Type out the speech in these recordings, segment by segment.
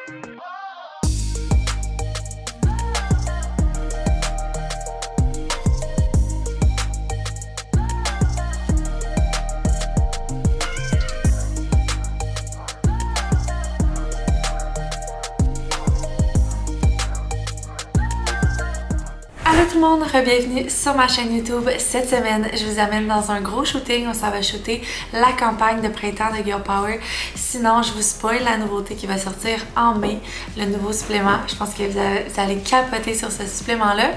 Allô tout le monde, bienvenue sur ma chaîne YouTube. Cette semaine, je vous amène dans un gros shooting où ça va shooter la campagne de printemps de Girl Power. Sinon, je vous spoil la nouveauté qui va sortir en mai, le nouveau supplément. Je pense que vous allez capoter sur ce supplément-là.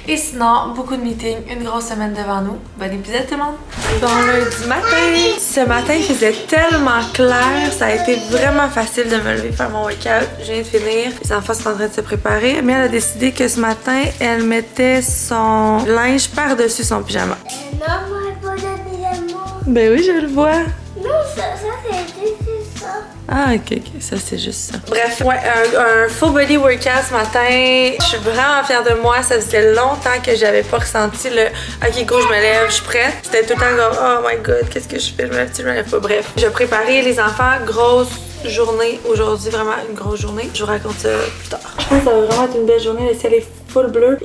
Et sinon, beaucoup de meetings, une grosse semaine devant nous. Bon épisode tout le monde! Bon lundi matin! Ce matin, il faisait tellement clair, ça a été vraiment facile de me lever faire mon workout. Je viens de finir, les enfants sont en train de se préparer. Mais elle a décidé que ce matin, elle mettait son linge par-dessus son pyjama. Non, moi, pas de pyjama. Ben oui, je le vois. Non, ça c'est juste ça. Ah, ok, ça c'est juste ça. Bref, ouais, un full body workout ce matin. Je suis vraiment fière de moi. Ça faisait longtemps que j'avais pas ressenti le ok, go, je me lève, je suis prête. C'était tout le temps comme oh my god, qu'est-ce que je fais? Je me lève-tu, je me lève pas. Bref, j'ai préparé les enfants, grosse journée aujourd'hui, vraiment une grosse journée. Je vous raconte ça plus tard. Je pense que ça va vraiment être une belle journée. Le ciel est full bleu.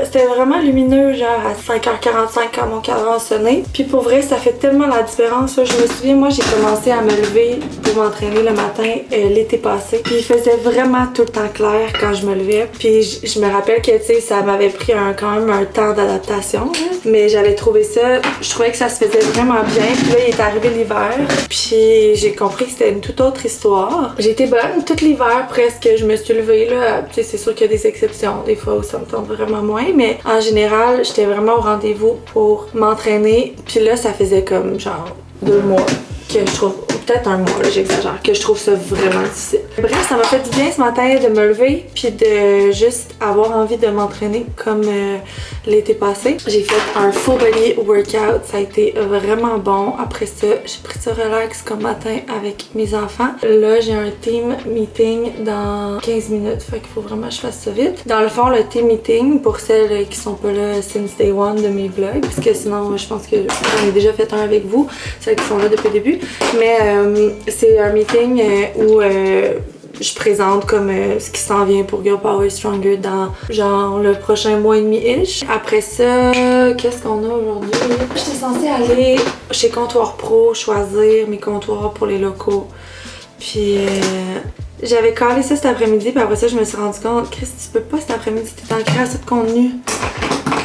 C'était vraiment lumineux, genre à 5h45 quand mon cadran a sonné. Puis pour vrai, ça fait tellement la différence. Là. Je me souviens, moi, j'ai commencé à me lever pour m'entraîner le matin l'été passé. Puis il faisait vraiment tout le temps clair quand je me levais. Puis je me rappelle que, tu sais, ça m'avait pris quand même un temps d'adaptation. Mais j'avais trouvé ça, je trouvais que ça se faisait vraiment bien. Puis là, il est arrivé l'hiver. Puis j'ai compris que c'était une toute autre histoire. J'ai été bonne tout l'hiver presque. Je me suis levée, là. Tu sais, c'est sûr qu'il y a des exceptions. Des fois où ça me tente vraiment moins. Mais en général, j'étais vraiment au rendez-vous pour m'entraîner. Puis là, ça faisait comme genre 2 mois que je trouve, peut-être un mois, là, j'exagère, que je trouve ça vraiment difficile. Bref, ça m'a fait du bien ce matin de me lever puis de juste avoir envie de m'entraîner comme l'été passé. J'ai fait un full body workout, ça a été vraiment bon. Après ça, j'ai pris ça relax comme matin avec mes enfants. Là, j'ai un team meeting dans 15 minutes, fait qu'il faut vraiment que je fasse ça vite. Dans le fond, le team meeting, pour celles qui sont pas là since day one de mes vlogs, parce que sinon, je pense que j'en ai déjà fait un avec vous, celles qui sont là depuis le début. Mais c'est un meeting où je présente comme ce qui s'en vient pour Girl Power Stronger dans genre le prochain mois et demi-ish. Après ça, qu'est-ce qu'on a aujourd'hui? J'étais censée aller chez Comptoir Pro choisir mes comptoirs pour les locaux. Puis j'avais calé ça cet après-midi, puis après ça je me suis rendu compte, Chris, tu peux pas cet après-midi, t'es en création de contenu.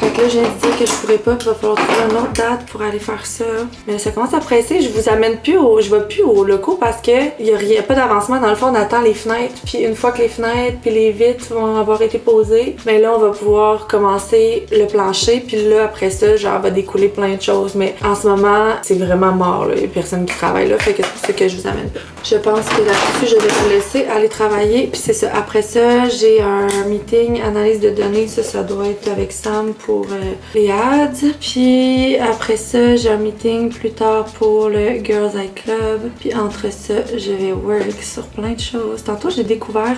Fait que là, j'ai dit que je pourrais pas, qu'il va falloir trouver une autre date pour aller faire ça. Mais ça commence à presser, je vais plus aux locaux parce que il y a pas d'avancement. Dans le fond, on attend les fenêtres, puis une fois que les fenêtres puis les vitres vont avoir été posées, ben là, on va pouvoir commencer le plancher, puis là, après ça, genre, va découler plein de choses. Mais en ce moment, c'est vraiment mort, là. Il y a personne qui travaille là, fait que c'est pour ça que je vous amène pas. Je pense que là-dessus, je vais vous laisser aller travailler, puis c'est ça. Après ça, j'ai un meeting, analyse de données, ça doit être avec Sam pour les ads. Puis après ça, j'ai un meeting plus tard pour le Girls Eye Club. Puis entre ça, je vais work sur plein de choses. Tantôt, j'ai découvert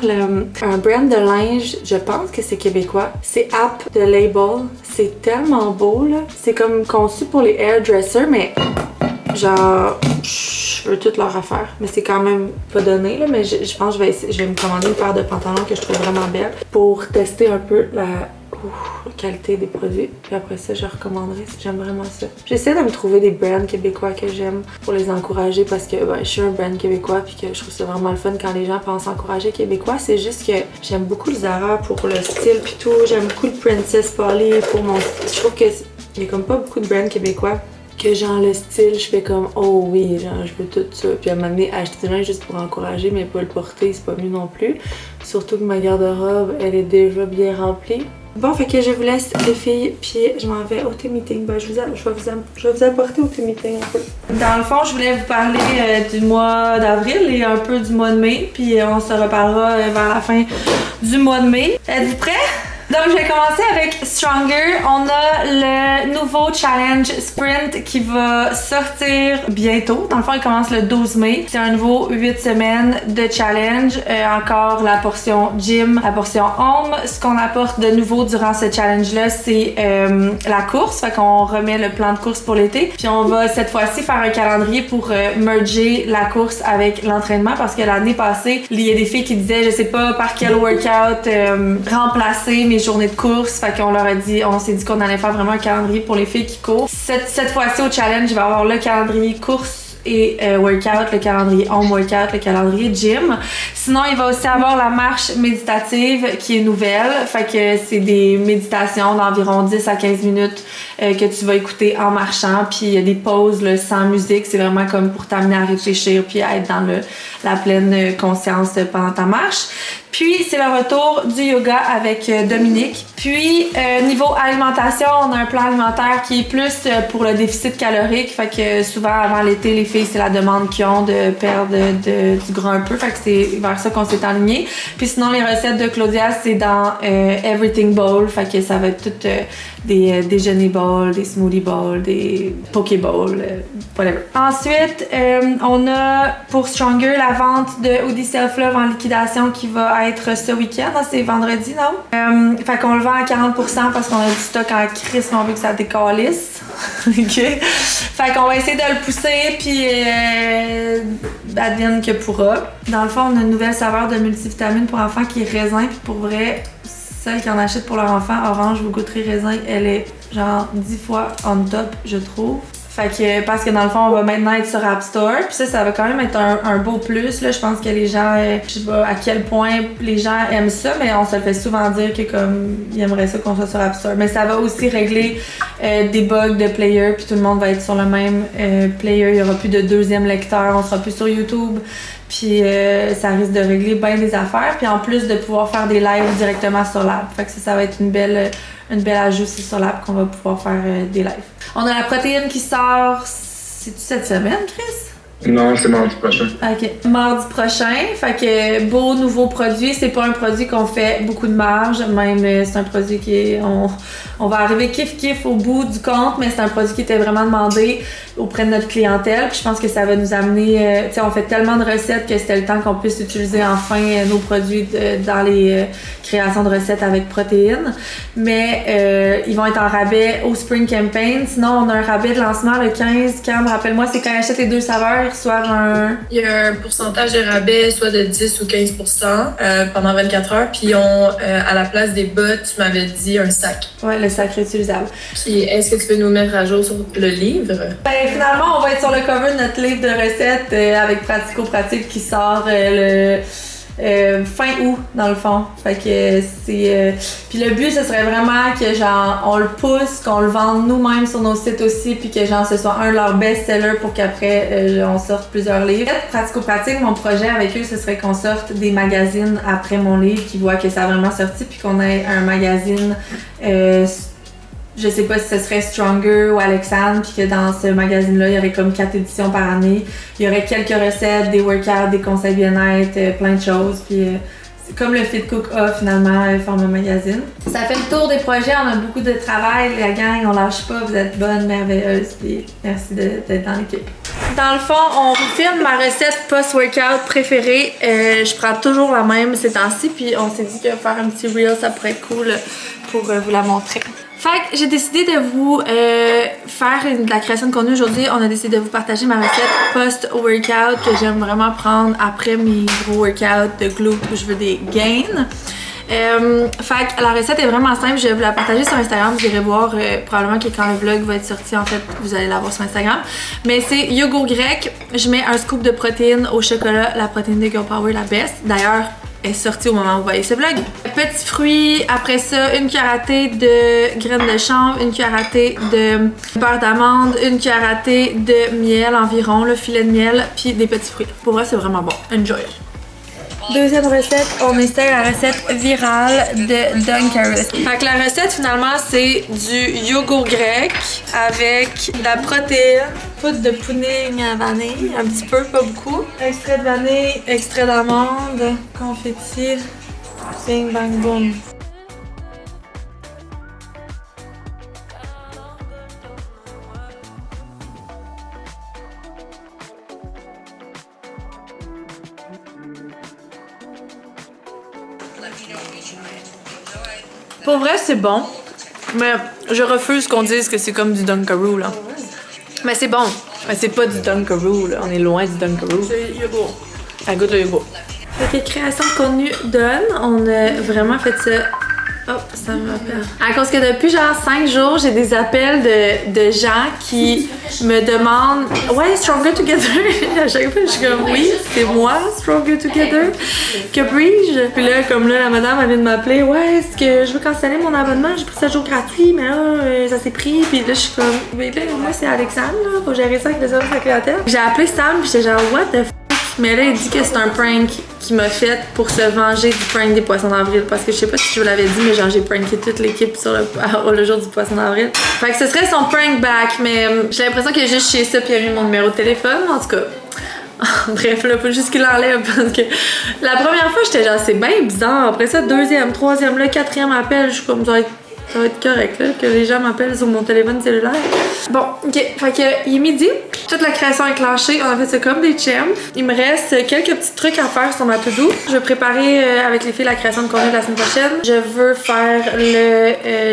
un brand de linge, je pense que c'est québécois. C'est App de Label. C'est tellement beau, là. C'est comme conçu pour les hairdressers, mais genre, je veux toutes leurs affaires. Mais c'est quand même pas donné, là. Mais je pense que je vais me commander une paire de pantalons que je trouve vraiment belle pour tester un peu la qualité des produits. Puis après ça, je recommanderais si j'aime vraiment ça. J'essaie de me trouver des brands québécois que j'aime pour les encourager parce que je suis un brand québécois puis que je trouve ça vraiment le fun quand les gens pensent encourager québécois. C'est juste que j'aime beaucoup le Zara pour le style puis tout. J'aime beaucoup le Princess Polly pour mon style. Je trouve qu'il y a comme pas beaucoup de brands québécois que genre le style, je fais comme oh oui, genre je veux tout ça. Puis à un moment donné, acheter du linge juste pour encourager mais pas le porter, c'est pas mieux non plus. Surtout que ma garde-robe, elle est déjà bien remplie. Bon, fait que je vous laisse les filles, puis je m'en vais au team meeting. Ben, je vais vous apporter au team meeting un peu. Dans le fond, je voulais vous parler du mois d'avril et un peu du mois de mai, puis on se reparlera vers la fin du mois de mai. Êtes-vous prêts? Donc, je vais commencer avec Stronger. On a le nouveau challenge sprint qui va sortir bientôt. Dans le fond, il commence le 12 mai. C'est un nouveau 8 semaines de challenge. Encore la portion gym, la portion home. Ce qu'on apporte de nouveau durant ce challenge-là, c'est la course. Fait qu'on remet le plan de course pour l'été. Puis on va cette fois-ci faire un calendrier pour merger la course avec l'entraînement parce que l'année passée, il y a des filles qui disaient, je sais pas par quel workout remplacer mes journées de course. Fait qu'on leur a dit, on s'est dit qu'on allait faire vraiment un calendrier pour les filles qui courent. Cette fois-ci au challenge, il va y avoir le calendrier course et workout, le calendrier home workout, le calendrier gym. Sinon, il va aussi avoir la marche méditative qui est nouvelle. Fait que c'est des méditations d'environ 10 à 15 minutes que tu vas écouter en marchant. Puis il y a des pauses là, sans musique. C'est vraiment comme pour t'amener à réfléchir puis à être dans la pleine conscience pendant ta marche. Puis, c'est le retour du yoga avec Dominique. Puis, niveau alimentation, on a un plan alimentaire qui est plus pour le déficit calorique. Fait que souvent, avant l'été, les filles, c'est la demande qu'ils ont de perdre du gras un peu. Fait que c'est vers ça qu'on s'est aligné. Puis sinon, les recettes de Claudia, c'est dans Everything Bowl. Fait que ça va être tout des déjeuner bowls, des smoothie bowls, des poké bowls, whatever. Ensuite, on a pour Stronger la vente de Oudi Self Love en liquidation qui va être ce week-end. C'est vendredi, non? Fait qu'on le vend à 40% parce qu'on a du stock en crise, mais on veut que ça décalisse. OK? Fait qu'on va essayer de le pousser, puis advienne que pourra. Dans le fond, on a une nouvelle saveur de multivitamine pour enfants qui est raisin, puis pour vrai, celle qui en achète pour leur enfant, orange ou goûterie raisin, elle est genre 10 fois on top, je trouve. Fait que, parce que dans le fond, on va maintenant être sur App Store. Puis ça va quand même être un beau plus. Là. Je pense que les gens, je sais pas à quel point les gens aiment ça, mais on se le fait souvent dire que comme ils aimeraient ça qu'on soit sur App Store. Mais ça va aussi régler des bugs de player, puis tout le monde va être sur le même player. Il y aura plus de deuxième lecteur, on sera plus sur YouTube. Puis ça risque de régler bien des affaires. Puis en plus de pouvoir faire des lives directement sur l'app. Fait que ça va être une belle ajout sur l'app qu'on va pouvoir faire des lives. On a la protéine qui sort, c'est-tu cette semaine, Chris? Non, c'est mardi prochain. OK. Mardi prochain. Fait que beau nouveau produit. C'est pas un produit qu'on fait beaucoup de marge. Même c'est un produit qui est... On va arriver kiff au bout du compte, mais c'est un produit qui était vraiment demandé auprès de notre clientèle. Puis je pense que ça va nous amener... tu sais, on fait tellement de recettes que c'était le temps qu'on puisse utiliser enfin nos produits dans les créations de recettes avec protéines. Mais ils vont être en rabais au Spring Campaign. Sinon, on a un rabais de lancement le 15. Cam, rappelle-moi, c'est quand ils achètent les 2 saveurs, ils reçoivent un... Il y a un pourcentage de rabais, soit de 10 ou 15% pendant 24 heures. Puis à la place des bas, tu m'avais dit un sac. Ouais, le sac réutilisable. Puis est-ce que tu peux nous mettre à jour sur le livre? Ben finalement, on va être sur le cover de notre livre de recettes avec Pratico-Pratique qui sort fin août dans le fond. Fait que c'est... Puis le but, ce serait vraiment que genre on le pousse, qu'on le vende nous-mêmes sur nos sites aussi, puis que genre ce soit un de leurs best-sellers pour qu'après on sorte plusieurs livres. Pratico-Pratique, mon projet avec eux, ce serait qu'on sorte des magazines après mon livre qui voient que ça a vraiment sorti, puis qu'on ait un magazine je sais pas si ce serait Stronger ou Alexandre, puis que dans ce magazine-là, il y aurait comme 4 éditions par année. Il y aurait quelques recettes, des workouts, des conseils bien-être, plein de choses. Puis c'est comme le Fit Cook a finalement, format magazine. Ça fait le tour des projets, on a beaucoup de travail. La gang, on lâche pas, vous êtes bonnes, merveilleuses, puis merci d'être dans l'équipe. Dans le fond, on filme ma recette post-workout préférée. Je prends toujours la même ces temps-ci, puis on s'est dit que faire un petit reel, ça pourrait être cool pour vous la montrer. Fait que j'ai décidé de vous faire de la création de contenu aujourd'hui. On a décidé de vous partager ma recette post-workout que j'aime vraiment prendre après mes gros workouts de glutes où je veux des gains. Fait que la recette est vraiment simple, je vais vous la partager sur Instagram, vous irez voir probablement que quand le vlog va être sorti, en fait, vous allez la voir sur Instagram. Mais c'est yogourt grec, je mets un scoop de protéines au chocolat, la protéine de Girl Power, la best. D'ailleurs, est sortie au moment où vous voyez ce vlog. Petits fruits, après ça, une cuillère à thé de graines de chanvre, une cuillère à thé de beurre d'amande, une cuillère à thé de miel environ, le filet de miel, puis des petits fruits. Pour vrai, c'est vraiment bon. Enjoy! Deuxième recette, on essaie la recette virale de Dunkaroos. Fait que la recette finalement c'est du yogourt grec avec de la protéine, poudre de pudding à vanille, un petit peu, pas beaucoup, extrait de vanille, extrait d'amande, confetti, bing bang boom. Pour vrai, c'est bon. Mais je refuse qu'on dise que c'est comme du Dunkaroo, là. Mais c'est bon. Mais c'est pas du Dunkaroo, là. On est loin du Dunkaroo. C'est yogourt. Ça goûte le yogourt. Fait que création de contenu done. On a vraiment fait ça. Oh, ça me rappelle. À cause que depuis genre 5 jours, j'ai des appels de gens qui me demandent ouais, Stronger Together. À chaque fois, je suis comme oui, c'est moi, Stronger Together. Que puis-je? Puis là, comme là, la madame elle vient de m'appeler. Ouais, est-ce que je veux canceller mon abonnement? J'ai pris 7 jours gratuits, mais là, ça s'est pris. Puis là, je suis comme, mais là, moi, c'est Alexandre, là. Faut gérer ça avec le service à la clientèle. J'ai appelé Sam, puis j'étais genre, what the f. Mais là, il dit que c'est un prank qu'il m'a fait pour se venger du prank des poissons d'avril. Parce que je sais pas si je vous l'avais dit, mais genre j'ai pranké toute l'équipe sur le jour du poisson d'avril. Fait que ce serait son prank back, mais j'ai l'impression qu'il a juste chez ça puis il a mis mon numéro de téléphone. En tout cas, bref, là, faut juste qu'il l'enlève parce que la première fois, j'étais genre, c'est bien bizarre. Après ça, deuxième, troisième, le quatrième appel, je suis comme, ça va être correct, là, que les gens m'appellent sur mon téléphone cellulaire. Bon, ok, fait que il est midi, toute la création est clenchée, on a fait ça comme des champs. Il me reste quelques petits trucs à faire sur ma to-do. Je vais préparer avec les filles la création de contenu de la semaine prochaine. Je veux faire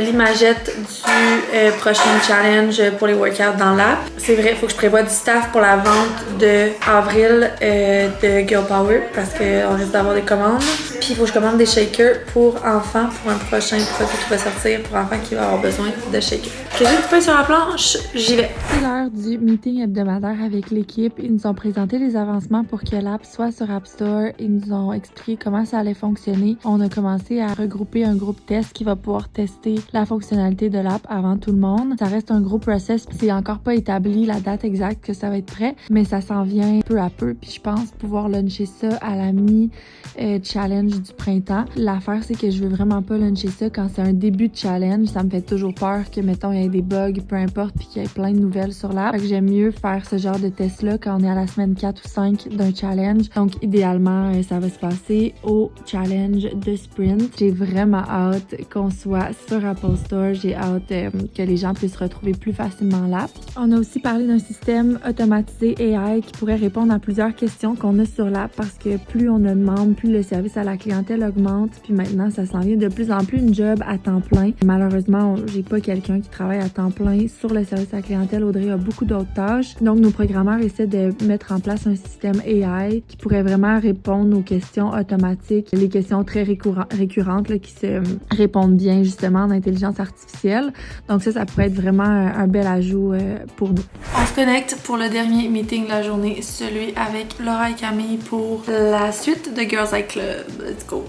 l'imagette du prochain challenge pour les workouts dans l'app. C'est vrai, il faut que je prévoie du staff pour la vente de avril de Girl Power parce qu'on risque d'avoir des commandes. Puis il faut que je commande des shakers pour enfants pour un prochain produit qui va sortir pour enfants qui vont avoir besoin de shakers. Qu'est-ce que tu fais sur la planche? J'y vais. C'est l'heure du meeting hebdomadaire avec l'équipe. Ils nous ont présenté les avancements pour que l'app soit sur App Store. Ils nous ont expliqué comment ça allait fonctionner. On a commencé à regrouper un groupe test qui va pouvoir tester la fonctionnalité de l'app avant tout le monde. Ça reste un gros process. C'est encore pas établi la date exacte que ça va être prêt, mais ça s'en vient peu à peu. Puis je pense pouvoir luncher ça à la mi-challenge du printemps. L'affaire, c'est que je veux vraiment pas luncher ça quand c'est un début de challenge. Ça me fait toujours peur que, mettons, il y ait des bugs, peu importe, puis qu'il y ait plein de nouvelles sur l'app. Fait que j'aime mieux faire ce genre de test-là quand on est à la semaine 4 ou 5 d'un challenge. Donc, idéalement, ça va se passer au challenge de sprint. J'ai vraiment hâte qu'on soit sur Apple Store. J'ai hâte que les gens puissent retrouver plus facilement l'app. On a aussi parlé d'un système automatisé AI qui pourrait répondre à plusieurs questions qu'on a sur l'app parce que plus on en demande, plus le service à la clientèle augmente. Puis maintenant, ça s'en vient de plus en plus une job à temps plein. Malheureusement, j'ai pas quelqu'un qui travaille à temps plein sur le service à la clientèle. Audrey a beaucoup d'autres tâches. Donc, nos programmeurs essaient de mettre en place un système AI qui pourrait vraiment répondre aux questions automatiques, les questions très récurrentes là, qui se répondent bien justement en intelligence artificielle. Donc ça pourrait être vraiment un bel ajout pour nous. On se connecte pour le dernier meeting de la journée, celui avec Laura et Camille pour la suite de Girls Eye Club. Let's go!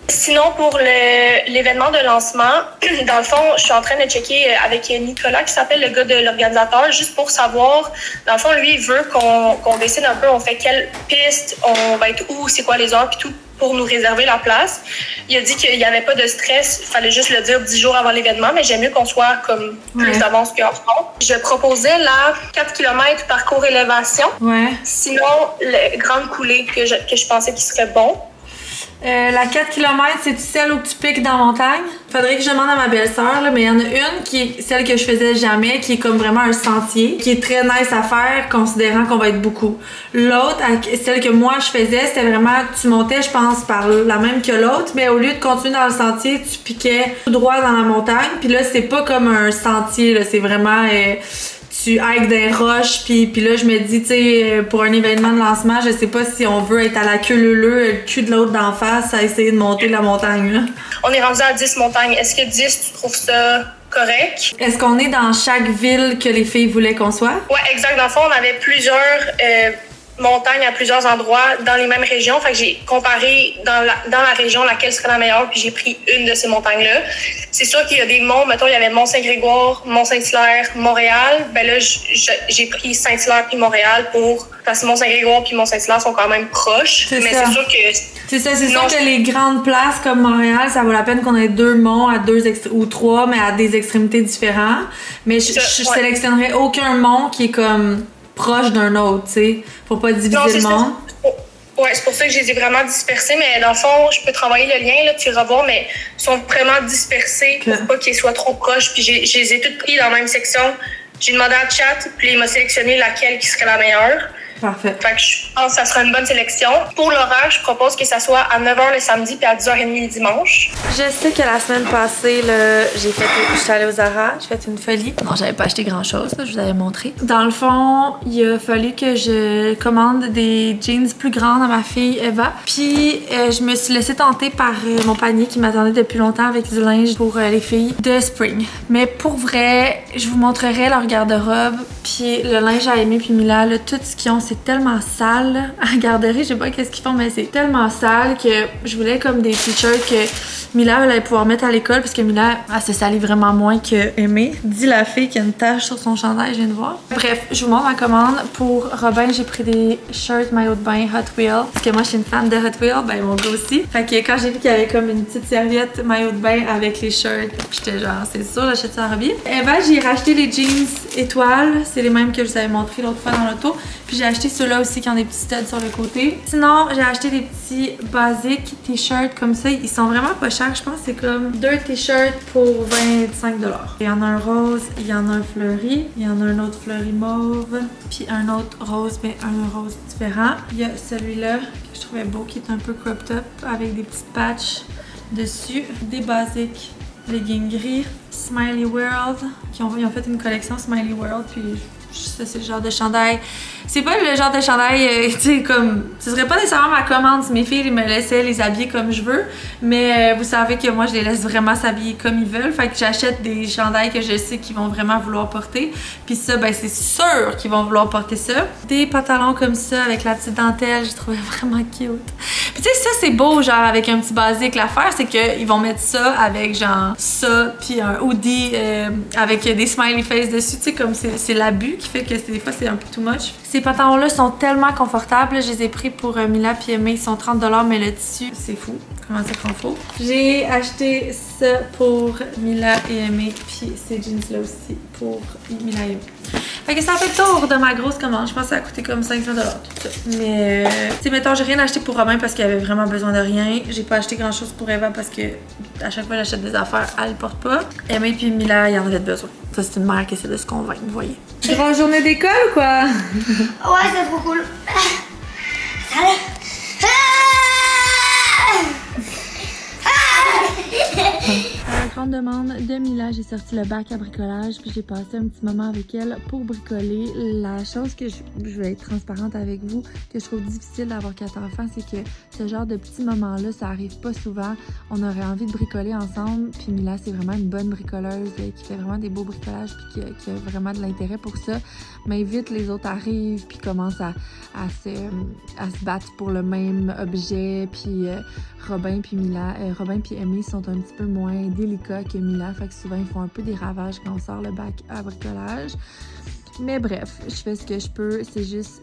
Sinon, pour l'événement de lancement, dans le fond, je suis en train de checker avec Nicolas, qui s'appelle le gars de l'organisateur, juste pour savoir, dans le fond, lui, il veut qu'on décide un peu, on fait quelle piste, on va être où, c'est quoi les heures, puis tout, pour nous réserver la place. Il a dit qu'il n'y avait pas de stress, il fallait juste le dire 10 jours avant l'événement, mais j'aime mieux qu'on soit comme plus d'avance qu'en fond. Je proposais la 4 km parcours élévation. Ouais. Sinon, le grande coulée que je pensais qu'il serait bon. La 4 km, c'est celle où tu piques dans la montagne? Faudrait que je demande à ma belle-sœur, là, mais il y en a une qui est celle que je faisais jamais, qui est comme vraiment un sentier, qui est très nice à faire, considérant qu'on va être beaucoup. L'autre, celle que moi je faisais, c'était vraiment, tu montais, je pense, par la même que l'autre, mais au lieu de continuer dans le sentier, tu piquais tout droit dans la montagne, puis là, c'est pas comme un sentier, là, c'est vraiment... tu hikes des roches, puis là, je me dis, tu sais, pour un événement de lancement, je sais pas si on veut être à la queue leu-leu, le cul de l'autre d'en face, à essayer de monter la montagne, là. On est rendu à 10 montagnes. Est-ce que 10, tu trouves ça correct? Est-ce qu'on est dans chaque ville que les filles voulaient qu'on soit? Ouais, exact. Dans le fond, on avait plusieurs montagnes à plusieurs endroits dans les mêmes régions. Fait que j'ai comparé dans la région laquelle serait la meilleure, puis j'ai pris une de ces montagnes-là. C'est sûr qu'il y a des monts, mettons, il y avait Mont-Saint-Grégoire, Mont-Saint-Hilaire, Montréal. Ben là, j'ai pris Saint-Hilaire puis Montréal parce que Mont-Saint-Grégoire puis Mont-Saint-Hilaire sont quand même proches. C'est sûr que les grandes places comme Montréal, ça vaut la peine qu'on ait 2 monts ou 3, mais à des extrémités différentes. Mais je sélectionnerais aucun mont qui est comme proche d'un autre, tu sais. Faut pas diviser le monde. Ouais, c'est pour ça que je les ai vraiment dispersés, mais dans le fond, je peux te renvoyer le lien, là, tu iras voir, mais ils sont vraiment dispersés pour pas qu'ils soient trop proches. Puis je les ai toutes pris dans la même section. J'ai demandé à chat, puis il m'a sélectionné laquelle qui serait la meilleure. Parfait. Fait que je pense que ça sera une bonne sélection. Pour l'horaire, je propose que ça soit à 9h le samedi puis à 10h30 le dimanche. Je sais que la semaine passée, là, je suis allée au Zara, j'ai fait une folie. Non, j'avais pas acheté grand-chose, là, je vous avais montré. Dans le fond, il a fallu que je commande des jeans plus grands à ma fille Eva. Puis, je me suis laissée tenter par mon panier qui m'attendait depuis longtemps avec du linge pour les filles de Spring. Mais pour vrai, je vous montrerai leur garde-robe. Puis le linge à Amy puis Mila, là, tout ce qu'ils ont, c'est tellement sale. Là. À la garderie, je sais pas qu'est-ce qu'ils font, mais c'est tellement sale que je voulais comme des t-shirts que Mila allait pouvoir mettre à l'école parce que Mila, elle se salit vraiment moins que Amy. Dit la fille qui a une tache sur son chandail, je viens de voir. Bref, je vous montre ma commande. Pour Robin, j'ai pris des shirts maillot de bain Hot Wheels. Parce que moi, je suis une fan de Hot Wheels, ben mon gars aussi. Fait que quand j'ai vu qu'il y avait comme une petite serviette maillot de bain avec les shirts, j'étais genre, c'est sûr, j'achète ça à Robbie. Et ben, j'ai racheté les jeans étoiles. C'est les mêmes que je vous avais montré l'autre fois dans l'auto. Puis j'ai acheté ceux-là aussi qui ont des petits studs sur le côté. Sinon, j'ai acheté des petits basiques t-shirts comme ça. Ils sont vraiment pas chers. Je pense que c'est comme 2 t-shirts pour 25 $. Il y en a un rose, il y en a un fleuri, il y en a un autre fleuri mauve, puis un autre rose, mais un rose différent. Il y a celui-là que je trouvais beau qui est un peu cropped up avec des petites patchs dessus. Des basiques leggings gris. Smiley World, ils ont fait une collection Smiley World, puis ça c'est le genre de chandail. C'est pas le genre de chandail, tu sais, comme. Ce serait pas nécessairement ma commande si mes filles me laissaient les habiller comme je veux, mais vous savez que moi je les laisse vraiment s'habiller comme ils veulent, fait que j'achète des chandails que je sais qu'ils vont vraiment vouloir porter, puis ça, ben c'est sûr qu'ils vont vouloir porter ça. Des pantalons comme ça avec la petite dentelle, j'ai trouvé vraiment cute. Puis tu sais, ça c'est beau, genre avec un petit basique. L'affaire, c'est qu'ils vont mettre ça avec genre ça, puis un hoodie avec des smiley face dessus, tu sais, comme c'est l'abus qui fait que des fois c'est un peu too much. Ces pantalons-là sont tellement confortables. Je les ai pris pour Mila puis Aimée. Ils sont 30 $, mais le tissu, c'est fou. Comment ça qu'on faut? J'ai acheté ça pour Mila et Aimée, puis ces jeans-là aussi pour Mila et Aimée. Fait que ça fait le tour de ma grosse commande. Je pense que ça a coûté comme 500 $, tout ça. Mais, tu sais, mettons, j'ai rien acheté pour Robin parce qu'il avait vraiment besoin de rien. J'ai pas acheté grand-chose pour Eva parce que à chaque fois que j'achète des affaires, elle porte pas. Aimée puis Mila, il y en avait besoin. Ça, c'est une mère qui essaie de se convaincre, vous voyez. Grande journée d'école ou quoi? Ouais, c'est trop cool. Allez. À la grande demande de Mila, j'ai sorti le bac à bricolage puis j'ai passé un petit moment avec elle pour bricoler. La chose que je vais être transparente avec vous, que je trouve difficile d'avoir 4 enfants, c'est que ce genre de petits moments-là, ça arrive pas souvent. On aurait envie de bricoler ensemble, puis Mila, c'est vraiment une bonne bricoleuse qui fait vraiment des beaux bricolages puis qui a vraiment de l'intérêt pour ça. Mais vite, les autres arrivent puis commencent à se battre pour le même objet, puis Robin puis Amy sont un petit peu moins délicats que Mila, fait que souvent ils font un peu des ravages quand on sort le bac à bricolage. Mais bref, je fais ce que je peux. C'est juste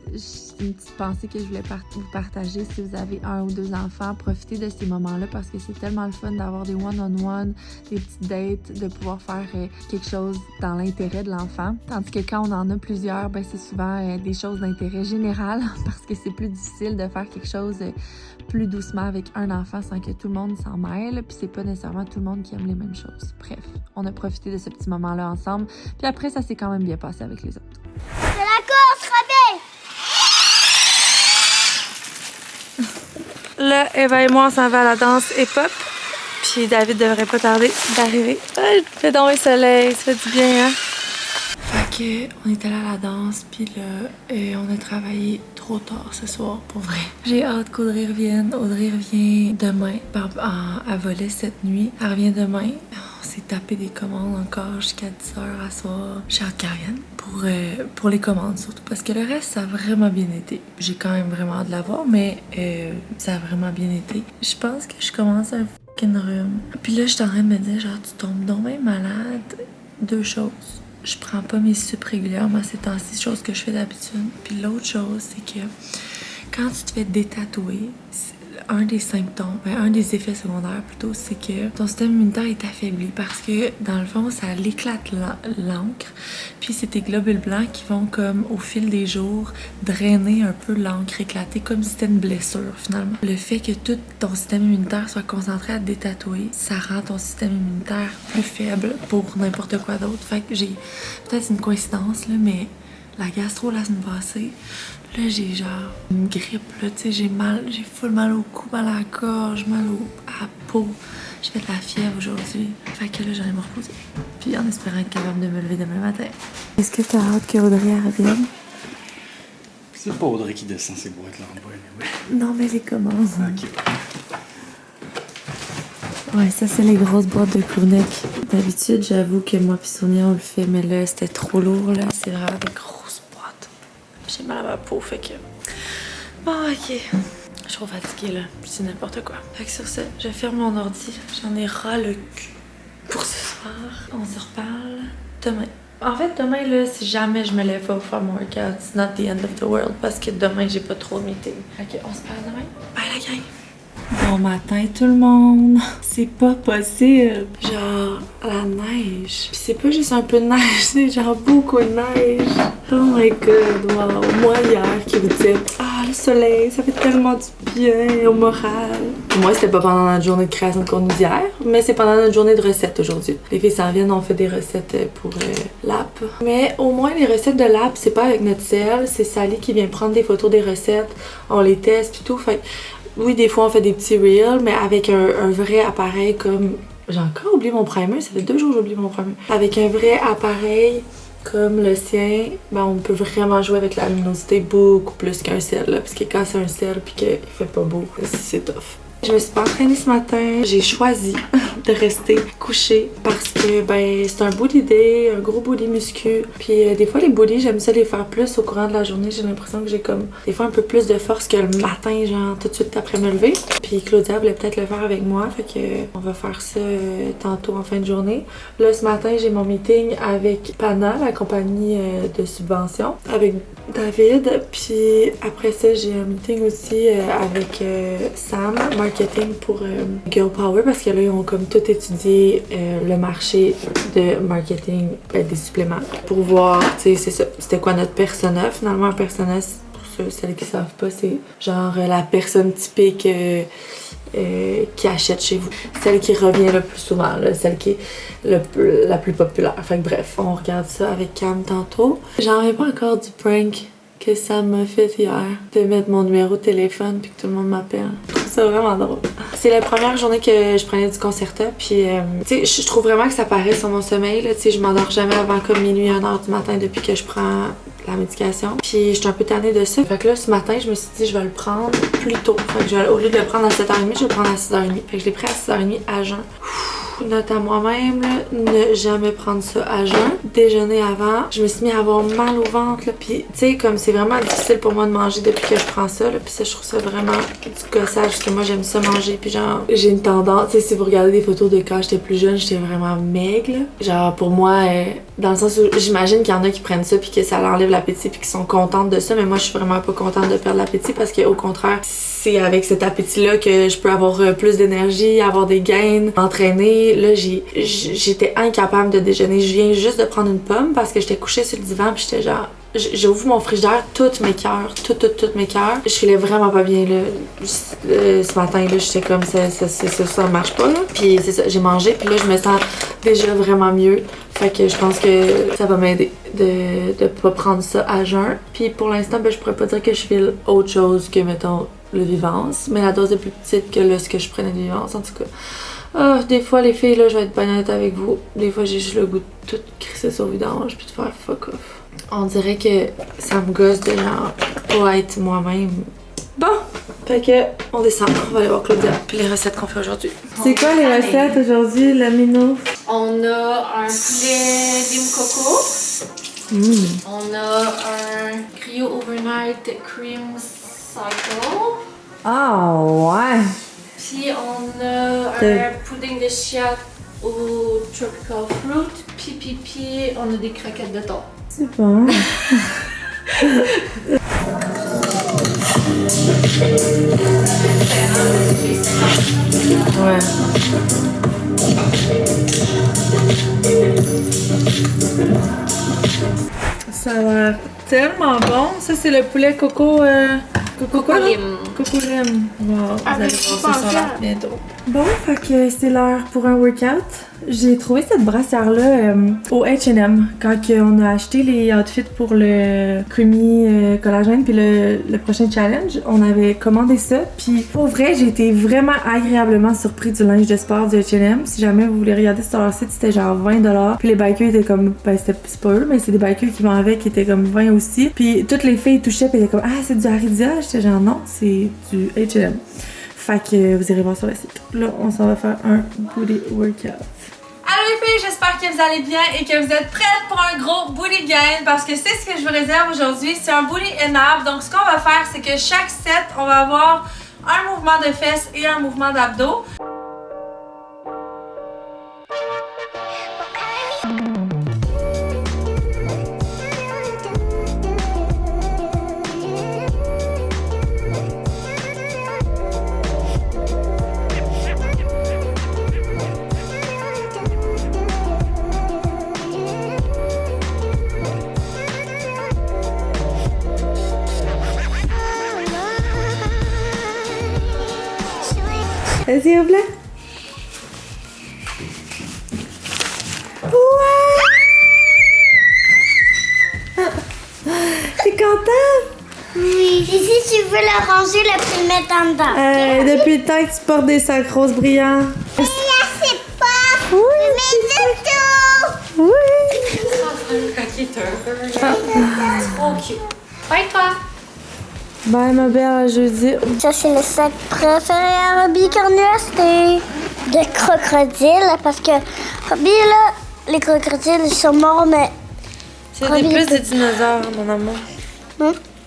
une petite pensée que je voulais vous partager. Si vous avez 1 ou 2 enfants, profitez de ces moments-là parce que c'est tellement le fun d'avoir des one-on-one, des petites dates, de pouvoir faire quelque chose dans l'intérêt de l'enfant. Tandis que quand on en a plusieurs, ben c'est souvent des choses d'intérêt général parce que c'est plus difficile de faire quelque chose plus doucement avec un enfant sans que tout le monde s'en mêle. Puis c'est pas nécessairement tout le monde qui aime les mêmes choses. Bref, on a profité de ce petit moment-là ensemble. Puis après, ça s'est quand même bien passé avec les autres. C'est la course, Rabé! Là, Eva et moi, on s'en va à la danse hip-hop. Puis David devrait pas tarder d'arriver. Ah, fait donc le soleil, ça fait du bien, hein? Fait que, on est allé à la danse, puis là, on a travaillé trop tard ce soir, pour vrai. J'ai hâte qu'Audrey revienne. Audrey revient demain. Elle volait cette nuit. Elle revient demain. On s'est tapé des commandes encore jusqu'à 10h à soir. J'ai hâte qu'elle revienne pour les commandes surtout. Parce que le reste, ça a vraiment bien été. J'ai quand même vraiment hâte de la voir, mais ça a vraiment bien été. Je pense que je commence un fucking rhume. Puis là, je suis en train de me dire, genre, tu tombes donc même malade. 2 choses. Je prends pas mes supes régulièrement ces temps-ci, chose que je fais d'habitude. Puis l'autre chose, c'est que quand tu te fais détatouer, un des symptômes, un des effets secondaires plutôt, c'est que ton système immunitaire est affaibli parce que dans le fond, ça l'éclate l'encre. Puis c'est tes globules blancs qui vont comme au fil des jours drainer un peu l'encre éclatée comme si c'était une blessure finalement. Le fait que tout ton système immunitaire soit concentré à te détatouer, ça rend ton système immunitaire plus faible pour n'importe quoi d'autre. Fait que j'ai peut-être une coïncidence là, mais la gastro la semaine passée. Là, j'ai genre une grippe, là, tu sais, j'ai full mal au cou, mal à la gorge, à la peau. J'ai fait de la fièvre aujourd'hui. Fait que là, j'allais me reposer. Puis en espérant être capable de me lever demain matin. Est-ce que t'as hâte que Audrey revienne? C'est pas Audrey qui descend ces boîtes là en bas, oui. Non, mais les commandes. Ok. Ouais, ça, c'est les grosses boîtes de Kounek. D'habitude, j'avoue que moi pis Sonia, on le fait, mais là, c'était trop lourd, là. C'est vraiment des grosses boîtes. J'ai mal à ma peau, fait que... Bon, ok. Je suis trop fatiguée, là. Je dis n'importe quoi. Fait que sur ça, je ferme mon ordi. J'en ai ras le cul pour ce soir. On se reparle demain. En fait, demain, là, si jamais je me lève pas pour faire mon workout, it's not the end of the world, parce que demain, j'ai pas trop de meeting. Ok, on se parle demain. Bye, la gang! Bon matin tout le monde! C'est pas possible! Genre, la neige. Pis c'est pas juste un peu de neige, c'est genre beaucoup de neige. Oh my god, wow! Moi hier qui vous disais le soleil, ça fait tellement du bien au moral. Pour moi, c'était pas pendant notre journée de création de contenu d'hier, mais c'est pendant notre journée de recettes aujourd'hui. Les filles s'en viennent, on fait des recettes pour l'app. Mais au moins, les recettes de l'app, c'est pas avec notre sel, c'est Sally qui vient prendre des photos des recettes, on les teste pis tout. Fait oui, des fois, on fait des petits reels, mais avec un vrai appareil comme... J'ai encore oublié mon primer, ça fait 2 jours que j'ai oublié mon primer. Avec un vrai appareil comme le sien, ben on peut vraiment jouer avec la luminosité beaucoup plus qu'un sel, là, parce que quand c'est un sel puis qu'il fait pas beau, c'est tough. Je me suis pas entraînée ce matin. J'ai choisi de rester couchée parce que ben c'est un body day, un gros body muscu. Puis des fois les body, j'aime ça les faire plus au courant de la journée. J'ai l'impression que j'ai comme des fois un peu plus de force que le matin, genre tout de suite après me lever. Puis Claudia voulait peut-être le faire avec moi, fait que on va faire ça tantôt en fin de journée. Là ce matin, j'ai mon meeting avec Pana, la compagnie de subvention, avec David. Puis après ça, j'ai un meeting aussi avec Sam, marketing pour Girl Power, parce que là, ils ont comme tout étudié le marché de marketing des suppléments pour voir, tu sais, c'est ça, c'était quoi notre persona. Finalement, un persona, pour celles qui savent pas, c'est genre la personne typique qui achète chez vous. Celle qui revient le plus souvent, là, celle qui est la plus populaire. Fait que bref, on regarde ça avec Cam tantôt. J'en reviens pas encore du prank que Sam m'a fait hier, de mettre mon numéro de téléphone puis que tout le monde m'appelle. Je trouve ça vraiment drôle. C'est la première journée que je prenais du Concerta, puis tu sais, je trouve vraiment que ça paraît sur mon sommeil, là, tu sais, je m'endors jamais avant comme minuit, 1h du matin depuis que je prends la médication. Puis je suis un peu tannée de ça. Fait que là, ce matin, je me suis dit, je vais le prendre plus tôt. Fait que au lieu de le prendre à 7h30, je vais le prendre à 6h30. Fait que je l'ai pris à 6h30 à jeun. Note à moi-même, là, ne jamais prendre ça à jeun. Déjeuner avant, je me suis mis à avoir mal au ventre, là. Puis, tu sais, comme c'est vraiment difficile pour moi de manger depuis que je prends ça, là. Puis ça, je trouve ça vraiment du gossage, parce que moi, j'aime ça manger. Puis genre, j'ai une tendance, tu sais, si vous regardez des photos de quand j'étais plus jeune, j'étais vraiment maigre, là. Genre, pour moi, dans le sens où j'imagine qu'il y en a qui prennent ça, puis que ça leur enlève l'appétit, puis qui sont contentes de ça. Mais moi, je suis vraiment pas contente de perdre l'appétit, parce qu'au contraire, c'est avec cet appétit-là que je peux avoir plus d'énergie, avoir des gains, m'entraîner. Là, j'étais incapable de déjeuner. Je viens juste de prendre une pomme parce que j'étais couchée sur le divan puis j'étais genre... J'ai ouvert mon frigidaire, toutes mes cœurs, toutes mes cœurs. Je filais vraiment pas bien, là. Ce matin, là, j'étais comme ça marche pas, là. Puis c'est ça, j'ai mangé puis là, je me sens déjà vraiment mieux. Fait que je pense que ça va m'aider de pas prendre ça à jeun. Puis pour l'instant, ben, je pourrais pas dire que je file autre chose que, mettons, le Vivance. Mais la dose est plus petite que là, ce que je prenais de Vivance, en tout cas. Ah, des fois, les filles, là, je vais être bien honnête avec vous. Des fois, j'ai juste le goût de tout crisser sur le vidange puis de faire fuck off. On dirait que ça me gosse de genre pas être moi-même. Bon, fait que on descend, on va aller voir Claudia puis les recettes qu'on fait aujourd'hui. C'est quoi les recettes aujourd'hui, la Minou? On a un poulet dim coco. On a un Cryo Overnight Cream Cycle. Ah ouais! Puis on a un pudding de chia au tropical fruit. Puis on a des croquettes de thon. C'est bon. Ouais. Ça a l'air tellement bon. Ça, c'est le poulet coco... Coco Lim. Coco Lim. Wow, vous allez voir ça sur l'air bientôt. Bon, fait que c'est l'heure pour un workout. J'ai trouvé cette brassière-là au H&M quand on a acheté les outfits pour le Creamy Collagène puis le prochain challenge. On avait commandé ça, puis pour vrai, j'ai été vraiment agréablement surpris du linge de sport du H&M. Si jamais vous voulez regarder sur leur site, c'était genre 20$. Puis les bikers étaient comme, ben c'est pas eux, mais c'est des bikers qui vont avec qui étaient comme 20 aussi. Puis toutes les filles touchaient puis étaient comme, ah c'est du Aridia. J'étais genre non, c'est du H&M. Fait que vous irez voir sur le site. Là, on s'en va faire un booty workout. Allô les filles, j'espère que vous allez bien et que vous êtes prêtes pour un gros booty gain parce que c'est ce que je vous réserve aujourd'hui. C'est un booty in-ab. Donc ce qu'on va faire, c'est que chaque set, on va avoir un mouvement de fesses et un mouvement d'abdos. Vas-y, ouvre-la. Ouais! T'es contente? Oui. Et si tu veux le ranger, le mettre en dedans. Depuis le temps que tu portes des sacs roses brillants. Mais là, c'est pas. Oui! Mais du tout. Oui! Trop cute. Bye toi. Bye ma belle, à jeudi. Ça, c'est le sac préféré à Robbie Cornelius, c'est de crocodile. Parce que Robbie, là, les crocodiles, ils sont morts, mais. C'est des plus des dinosaures, mon amour.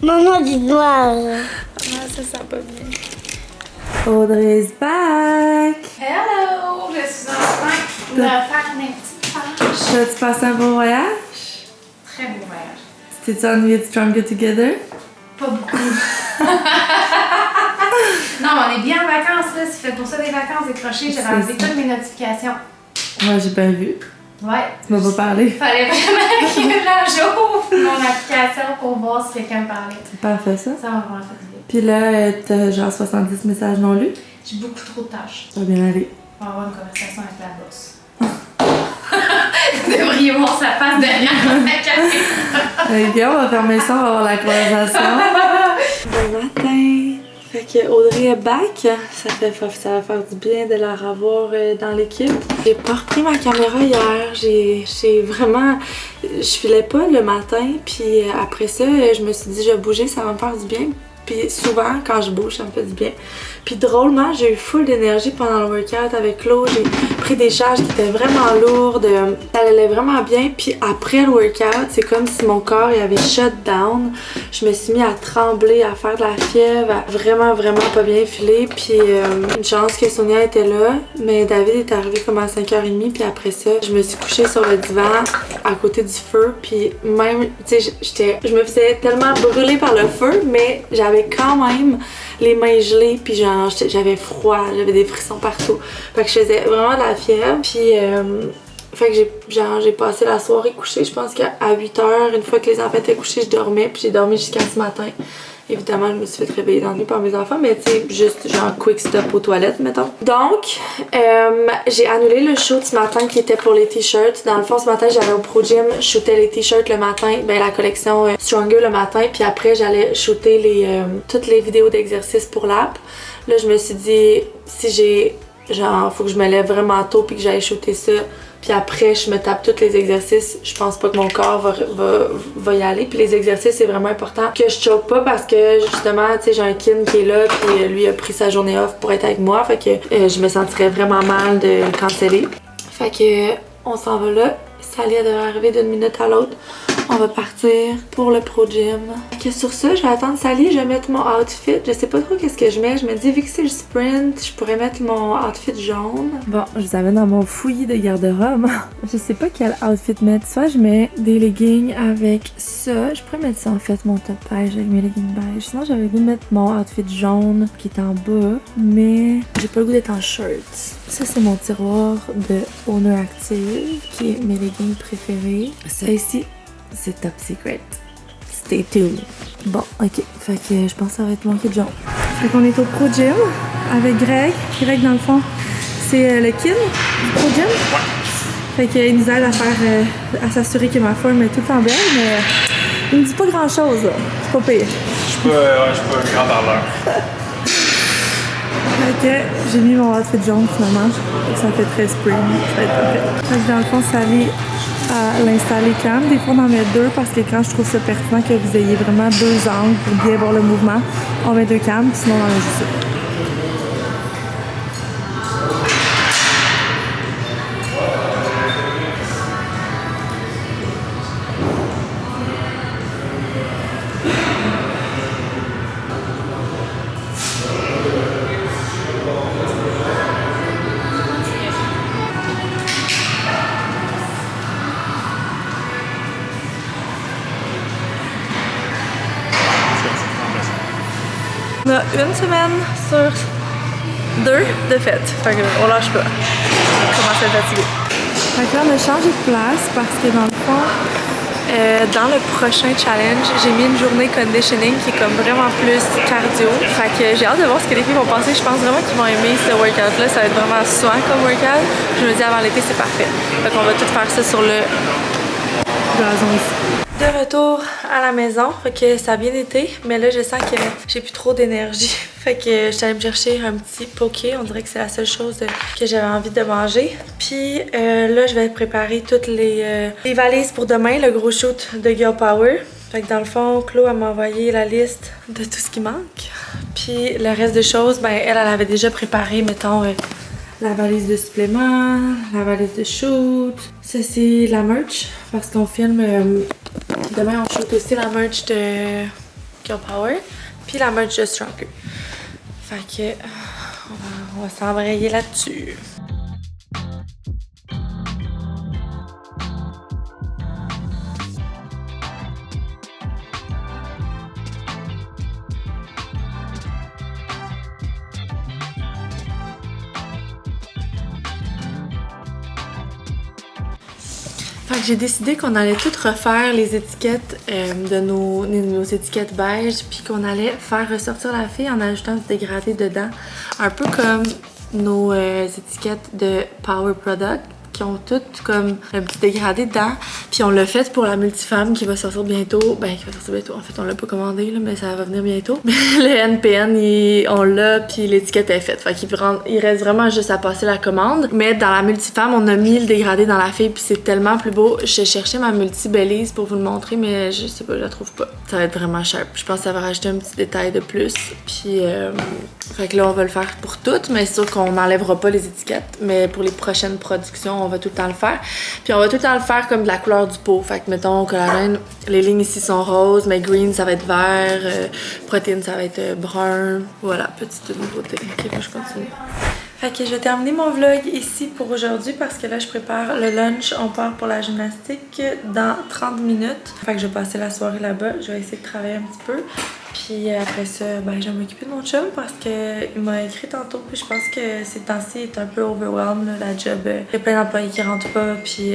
Maman du noir. Ah, ça sent pas bien. Audrey's back! Hello, je suis en train de faire mes petites tâches. T'as-tu passé un bon voyage? Très beau voyage. T'es-tu ennuyé de Stronger Together? Pas beaucoup. Non, on est bien en vacances là. C'est fait pour ça des vacances décrochées. J'avais enlevé toutes mes notifications. Moi, j'ai pas vu. Ouais. Tu m'as pas parlé. Fallait vraiment que j'ouvre mon application pour voir si quelqu'un me parlait. C'est parfait ça. Ça m'a vraiment fait du bien. Puis là, t'as genre 70 messages non lus. J'ai beaucoup trop de tâches. Ça va bien aller. On va avoir une conversation avec la boss. Vous devriez voir sa face derrière la caméra. Ok, on va fermer ça, on va avoir la conversation. Bon matin! Fait que Audrey est back. Ça va faire du bien de la revoir dans l'équipe. J'ai pas repris ma caméra hier. J'ai vraiment... Je filais pas le matin. Puis après ça, je me suis dit, je vais bouger, ça va me faire du bien. Puis souvent, quand je bouge, ça me fait du bien. Puis drôlement, j'ai eu full d'énergie pendant le workout avec Claude. J'ai pris des charges qui étaient vraiment lourdes. Ça allait vraiment bien. Puis après le workout, c'est comme si mon corps il avait shut down. Je me suis mis à trembler, à faire de la fièvre, à vraiment pas bien filer. Puis une chance que Sonia était là. Mais David est arrivé comme à 5h30. Puis après ça, je me suis couchée sur le divan à côté du feu. Puis même, tu sais, je me faisais tellement brûler par le feu, mais j'avais quand même les mains gelées, puis genre j'avais froid, j'avais des frissons partout. Fait que je faisais vraiment de la fièvre, puis fait que j'ai passé la soirée couchée. Je pense qu'à 8h, une fois que les enfants étaient couchés, je dormais, puis j'ai dormi jusqu'à ce matin. Évidemment, je me suis fait réveiller dans la nuit par mes enfants, mais tu sais, juste genre quick stop aux toilettes, mettons. Donc, j'ai annulé le shoot ce matin qui était pour les t-shirts. Dans le fond, ce matin, j'allais au Pro Gym, je shootais les t-shirts le matin, ben la collection Stronger le matin, puis après, j'allais shooter toutes les vidéos d'exercices pour l'app. Là, je me suis dit, si j'ai, genre, faut que je me lève vraiment tôt puis que j'aille shooter ça. Puis après, je me tape tous les exercices. Je pense pas que mon corps va y aller. Puis les exercices, c'est vraiment important que je choke pas parce que justement, tu sais, j'ai un kin qui est là. Puis lui a pris sa journée off pour être avec moi. Fait que je me sentirais vraiment mal de le canceller. Fait que on s'en va là. Sally, elle devrait arriver d'une minute à l'autre. On va partir pour le Pro Gym. Fait que sur ça, je vais attendre Sally, je vais mettre mon outfit. Je sais pas trop qu'est-ce que je mets. Je me dis, vu que c'est le sprint, je pourrais mettre mon outfit jaune. Bon, je vous amène dans mon fouillis de garde-robe. Je sais pas quel outfit mettre. Soit je mets des leggings avec ça. Je pourrais mettre ça en fait, mon top beige avec mes leggings beige. Sinon, j'avais le goût de mettre mon outfit jaune qui est en bas. Mais j'ai pas le goût d'être en shirt. Ça, c'est mon tiroir de Owner Active, qui est mes leggings préférés. Ça ici, c'est top secret. Stay tuned. Bon, ok. Fait que je pense que ça va être mon kid jaune. Fait qu'on est au Pro Gym avec Greg. Greg, dans le fond, c'est le kid du Pro Gym. Ouais. Fait qu'il nous aide à faire, à s'assurer que ma forme est tout le temps belle, mais il me dit pas grand chose, là. C'est pas pire. Je suis pas un grand parleur. Fait que j'ai mis mon outfit jaune finalement. Ça fait très spring. Ça va être parfait. Fait que dans le fond, ça allait à l'installer cam. Des fois, on en met deux parce que quand je trouve ça pertinent que vous ayez vraiment deux angles pour bien voir le mouvement, on met deux cams, sinon on en a juste une. On a une semaine sur deux de fête. Fait qu'on lâche pas. On commence à être fatigué. Fait que là, on a changé de place parce que dans le fond, dans le prochain challenge, j'ai mis une journée conditioning qui est comme vraiment plus cardio. Fait que j'ai hâte de voir ce que les filles vont penser. Je pense vraiment qu'ils vont aimer ce workout-là. Ça va être vraiment soin comme workout. Je me dis avant l'été, c'est parfait. Fait qu'on va tout faire ça sur le gazon ici. De retour à la maison, fait que ça a bien été, mais là je sens que j'ai plus trop d'énergie. Fait que je suis allée me chercher un petit poké, on dirait que c'est la seule chose que j'avais envie de manger. Puis là je vais préparer toutes les valises pour demain, le gros shoot de Girl Power. Fait que dans le fond, Chloé elle m'a envoyé la liste de tout ce qui manque. Puis le reste des choses, ben elle avait déjà préparé, mettons, la valise de supplément, la valise de shoot. Ça c'est la merch, parce qu'on filme... demain on shoot aussi la merch de Girl Power, puis la merch de Stronger. Fait que on va s'embrayer là-dessus. Fait que j'ai décidé qu'on allait toutes refaire les étiquettes de nos étiquettes beige, puis qu'on allait faire ressortir la fille en ajoutant du dégradé dedans. Un peu comme nos étiquettes de Power Product, qui ont toutes comme un petit dégradé dedans. Puis on l'a fait pour la multifemme qui va sortir bientôt. Ben, qui va sortir bientôt. En fait, on l'a pas commandé, là, mais ça va venir bientôt. Mais le NPN, on l'a, puis l'étiquette est faite. Fait qu'il reste vraiment juste à passer la commande. Mais dans la multifemme, on a mis le dégradé dans la fille, puis c'est tellement plus beau. J'ai cherché ma multi-Belize pour vous le montrer, mais je sais pas, je la trouve pas. Ça va être vraiment cher. Je pense que ça va rajouter un petit détail de plus. Puis, fait que là, on va le faire pour toutes, mais c'est sûr qu'on n'enlèvera pas les étiquettes. Mais pour les prochaines productions, on va tout le temps le faire. Puis on va tout le temps le faire comme de la couleur du pot. Fait que mettons collagène, les lignes ici sont roses, mais green ça va être vert, protéine ça va être brun. Voilà, petite nouveauté. Ok, je continue. Fait que je vais terminer mon vlog ici pour aujourd'hui parce que là je prépare le lunch. On part pour la gymnastique dans 30 minutes. Fait que je vais passer la soirée là-bas. Je vais essayer de travailler un petit peu. Puis après ça, ben, je vais m'occuper de mon chum parce qu'il m'a écrit tantôt. Puis je pense que ces temps-ci, il est un peu overwhelmed, là, la job. Il y a plein d'employés qui rentrent pas. Puis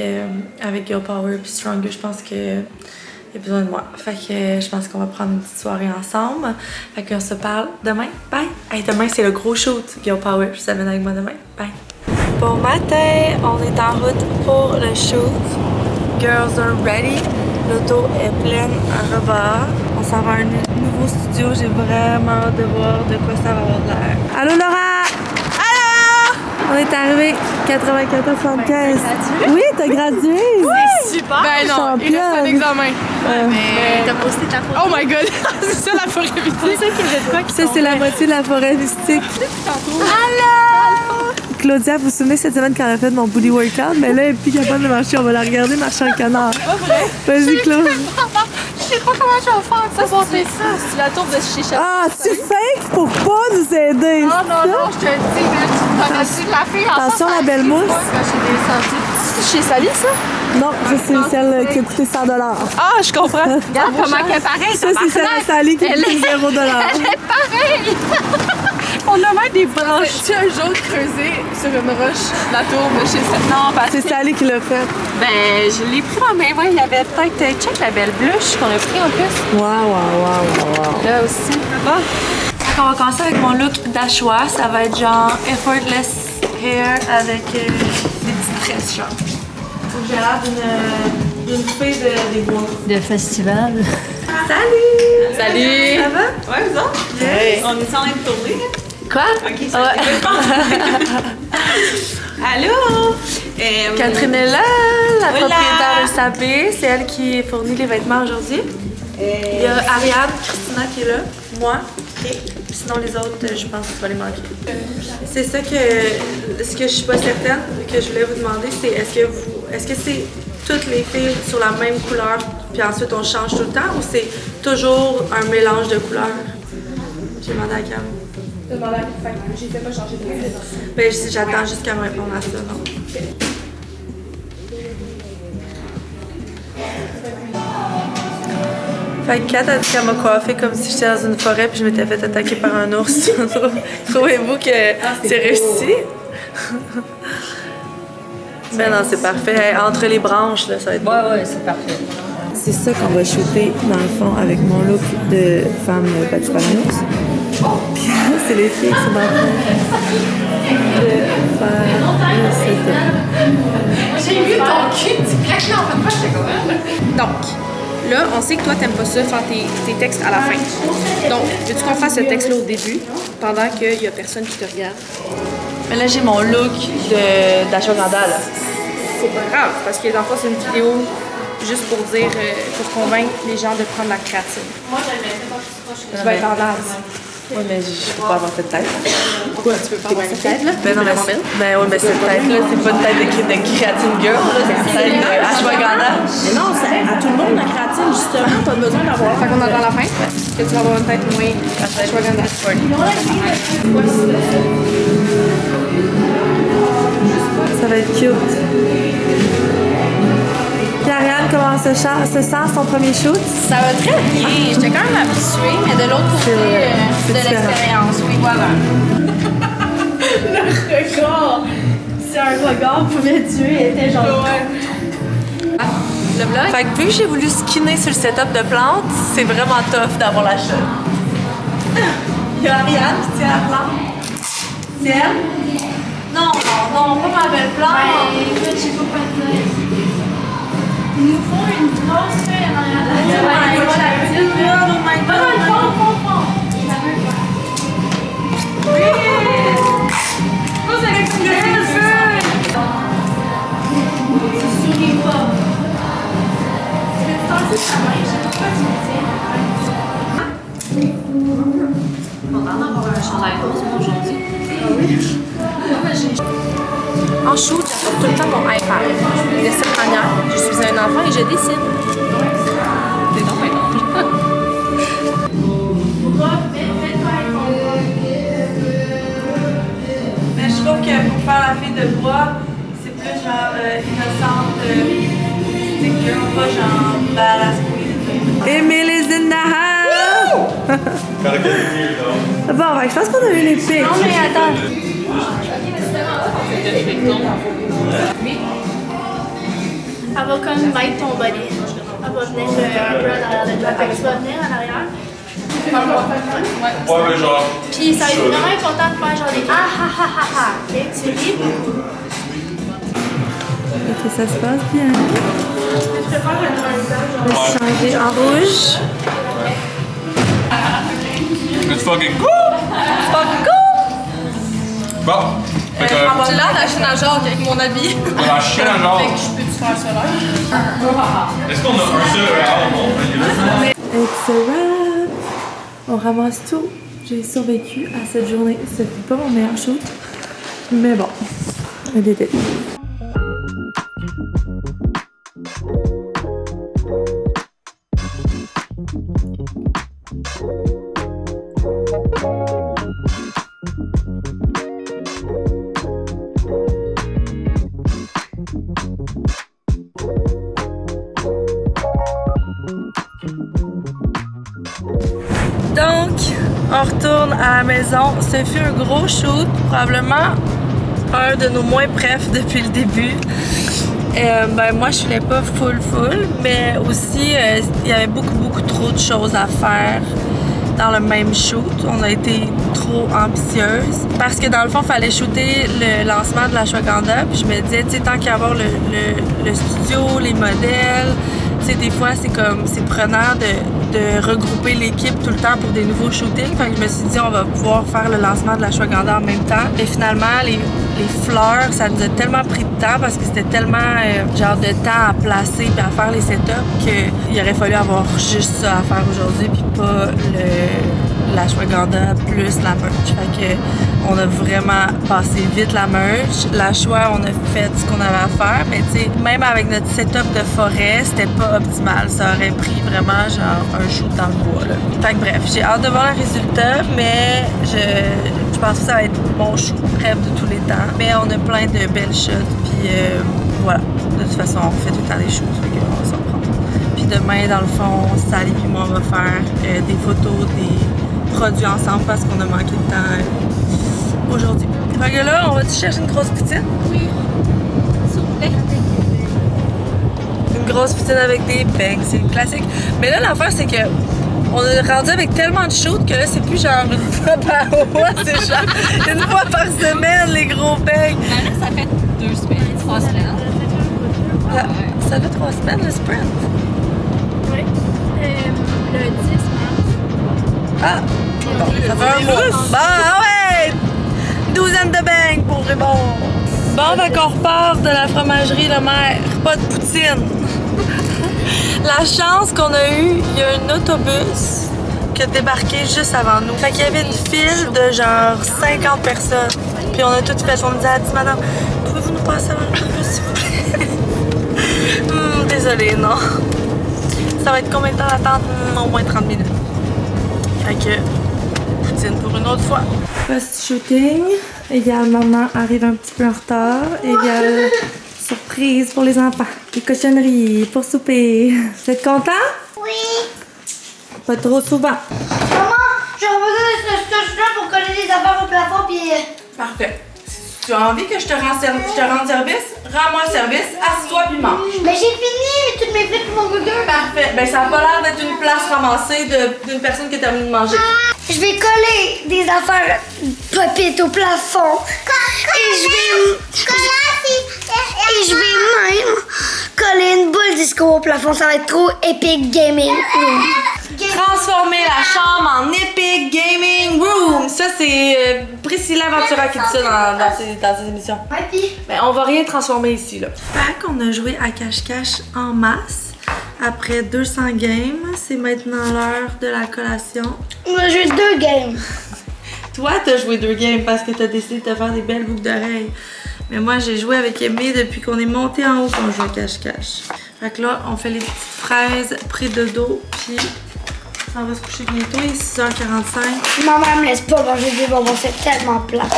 avec Girl Power puis Stronger, je pense qu'il y a besoin de moi. Fait que je pense qu'on va prendre une petite soirée ensemble. Fait qu'on se parle demain. Bye! Hey, demain, c'est le gros shoot Girl Power. Je vous amène avec moi demain. Bye! Bon matin! On est en route pour le shoot. Girls are ready. L'auto est pleine à rebord. On s'en va à un nouveau studio. J'ai vraiment hâte de voir de quoi ça va avoir de l'air. Allô Laura! Allô! On est arrivé 94-75. Oui, t'as gradué! C'est super! Ben non, championne. il reste un examen. Mais t'as posté ta photo. Oh my god! C'est ça la forêt mystique! C'est ça qui est de quoi qui Ça, c'est la moitié de la forêt mystique. Allô! Claudia, vous vous souvenez cette semaine quand elle a fait mon booty workout? Mais là, elle est plus capable de marcher. On va la regarder marcher en canard. Pas vrai? Vas-y, Claude. Je sais pas comment je vais faire. Ça, c'est ça. C'est la tour de chez Chef. Ah, tu fakes pour pas nous aider. Non, non, je te le dis, mais t'as reçu de la fille en Attention, la belle mousse. Quand j'ai descendu. C'est chez Sally, ça? Non, ça, c'est celle qui a coûté 100 $. Ah, je comprends. Regarde comment qu'elle est pareille. Ça, c'est celle à Sally qui a coûté 0 $. Elle est pareille! On On a même des branches. Tu un jour creusé sur une roche la tour de chez cette. Non, parce que C'est Sally qui l'a fait. ben, je l'ai pris dans mes mains. Il y avait peut-être. Check la belle bluche qu'on a pris en plus. Wow. Là aussi. Ah. On va commencer avec mon look d'Ashwa. Ça va être genre effortless hair avec des petites tresses, genre. Faut que j'ai l'air d'une fille des bois. De festival. Salut! Salut! Ça va? Ouais, vous autres? Yes. On est en train de tourner? Quoi? Ok, ça Allô? Catherine est là, la Hola. propriétaire de Sapé. C'est elle qui fournit les vêtements aujourd'hui. Il y a Ariane, Christina qui est là, moi. Et sinon les autres, je pense que tu vas les manquer. C'est ça ce que je suis pas certaine que je voulais vous demander, c'est est-ce que c'est toutes les filles sur la même couleur, puis ensuite on change tout le temps, ou c'est toujours un mélange de couleurs? J'ai demandé à Cam. J'ai fait pas changer de couleur. Ben, j'attends juste qu'elle me réponde à ça, non? Fait que Kat a dit qu'elle m'a coiffée comme si j'étais dans une forêt puis je m'étais fait attaquer par un ours. Trouvez-vous que c'est réussi? Ben non, c'est parfait. Hey, entre les branches, là, ça va être... Ouais, c'est parfait. C'est ça qu'on va shooter, dans le fond, avec mon look de femme patipaneuse. Puis c'est les filles qui sont dans le fond de faire le setup. J'ai vu ton cul, tu claques là en fait pas, j'étais comme. Donc, là, on sait que toi, t'aimes pas ça, faire tes textes à la fin. Donc, veux-tu qu'on fasse le texte là au début, pendant qu'il y a personne qui te regarde? Mais là, j'ai mon look d'ashwagandha, là. C'est pas grave, parce que dans le fond, c'est une vidéo juste pour dire, pour convaincre les gens de prendre la créatine. Moi, tu vas être en base. Oui, mais je peux pas avoir cette tête. Pourquoi tu peux pas avoir cette tête là? Ben non, mais oui, mais cette tête-là, c'est pas une tête de créatine girl, là, c'est une tête d'ashwagandha. Mais non, à tout le monde la créatine, justement, t'as besoin d'avoir. Fait qu'on attend la fin, que tu vas avoir une tête moins ashwagandha. Ça va être cute. Puis Ariane, comment se sent son premier shoot? Ça va très bien. J'étais quand même habituée, mais de l'autre côté C'est de différent. l'expérience. Oui, voilà. Le regard. Si un regard pouvait tuer, était genre. Le vlog? Fait que vu que j'ai voulu skinner sur le setup de plantes, c'est vraiment tough d'avoir la shot. Il y a Ariane qui tient la plante. C'est elle? Non, pas ma belle plante. Écoute, j'ai pas de dire. Il nous faut une grosse feuille en arrière. Oh my god! En shoot, j'apporte tout le temps mon iPad. De cette manière, je suis un enfant et je dessine. C'est donc Mais je trouve que pour faire la fille de bois, c'est plus genre innocente, stick girl, pas genre badass queen. Emile is in the house! Bon, je pense qu'on a eu les pics. Non, mais attends. Elle va comme bite ton body. Elle va venir un peu en arrière de toi. Fait que tu vas venir en arrière. Ouais, mais genre. Puis ça va être vraiment important de faire genre des ah ha ha ha ha. Ok, tu ris. Ok, ça se passe bien. Je peux faire un Je vais changer en rouge. It's fucking cool! Fuck go! Bon, fait que. J'ai l'air d'un chien à Jacques avec mon habit. La chienne à genre. Fait que je peux-tu faire ça là? Est-ce qu'on a un seul album? It's a wrap! On ramasse tout. J'ai survécu à cette journée. C'était pas mon meilleur shoot. Mais bon, un détail. Donc, on retourne à la maison. Ce fut un gros shoot, probablement un de nos moins brefs depuis le début. Ben moi je filais pas full, mais aussi il y avait beaucoup trop de choses à faire dans le même shoot. On a été trop ambitieuse parce que dans le fond il fallait shooter le lancement de l'ashwagandha, puis je me disais, tu sais, tant qu'à avoir le studio, les modèles, tu sais, des fois c'est prenant de regrouper l'équipe tout le temps pour des nouveaux shootings. Fait que je me suis dit, on va pouvoir faire le lancement de l'ashwagandha en même temps. Et finalement, les fleurs, ça nous a tellement pris de temps parce que c'était tellement genre de temps à placer et à faire les setups qu'il aurait fallu avoir juste ça à faire aujourd'hui puis pas l'ashwagandha plus la merch. Fait que on a vraiment passé vite la merch. L'ashwa, on a fait ce qu'on avait à faire, mais tu sais, même avec notre setup de forêt, c'était pas optimal. Ça aurait pris vraiment genre un shoot dans le bois, là. Fait que bref, j'ai hâte de voir le résultat, mais je pense que ça va être mon shoot rêve de tous les temps. Mais on a plein de belles shots, puis voilà. De toute façon, on fait tout le temps des shoots, fait qu'on va s'en prendre. Puis demain, dans le fond, Sally et moi, on va faire des photos, des produits ensemble parce qu'on a manqué de temps aujourd'hui. Fait que là, on va-tu chercher une grosse poutine? Oui. S'il vous plaît. Une grosse poutine avec des beignes, c'est une classique. Mais là, l'affaire, c'est que on est rendu avec tellement de shoots que là, c'est plus genre une fois par mois, c'est genre une fois par semaine, les gros beignes. Ben là, ça fait 2 semaines, 3 semaines. Ça fait 3 semaines, le sprint? Oui. Le 10 mars. Ah! Bon, ça fait un mois. Bon, ah ouais! Une douzaine de beignes pour les bons. Bon, fait qu'on repart de la fromagerie Le Maire. Pas de poutine. La chance qu'on a eue, il y a un autobus qui a débarqué juste avant nous. Fait qu'il y avait une file de genre 50 personnes. Puis on a tout fait. On nous a dit, madame, pouvez-vous nous passer avant l'autobus, s'il vous plaît? Désolée, non. Ça va être combien de temps d'attente? Au moins 30 minutes. Fait que, poutine pour une autre fois. Post-shooting, égale maman arrive un petit peu en retard, égale surprise pour les enfants. Des cochonneries pour souper. Vous êtes contents? Oui. Pas trop souvent. Maman, j'ai besoin de ce touche-là pour coller les affaires au plafond puis... Parfait. Si tu as envie que je te rende service, rends-moi service, assis-toi puis mange. Mais j'ai fini toutes mes frites pour mon burger. Parfait. Ben ça a pas l'air d'être une place ramassée d'une personne qui a terminé de manger. Je vais coller des affaires pop-it au plafond. Et je vais même coller une boule disco au plafond. Ça va être trop Epic Gaming Room. Transformer la chambre en Epic Gaming Room. Ça, c'est Priscilla Ventura qui dit ça dans ses émissions. Ouais, puis... Ben, on va rien transformer ici, là. Fait qu'on a joué à cache-cache en masse. Après 200 games, c'est maintenant l'heure de la collation. On a joué 2 games. Toi, t'as joué 2 games parce que t'as décidé de te faire des belles boucles d'oreilles. Mais moi, j'ai joué avec Aimé depuis qu'on est monté en haut qu'on joue à cache-cache. Fait que là, on fait les petites fraises près de dos, puis on va se coucher bientôt, il est 6h45. Maman me laisse pas manger des bonbons, c'est tellement plat.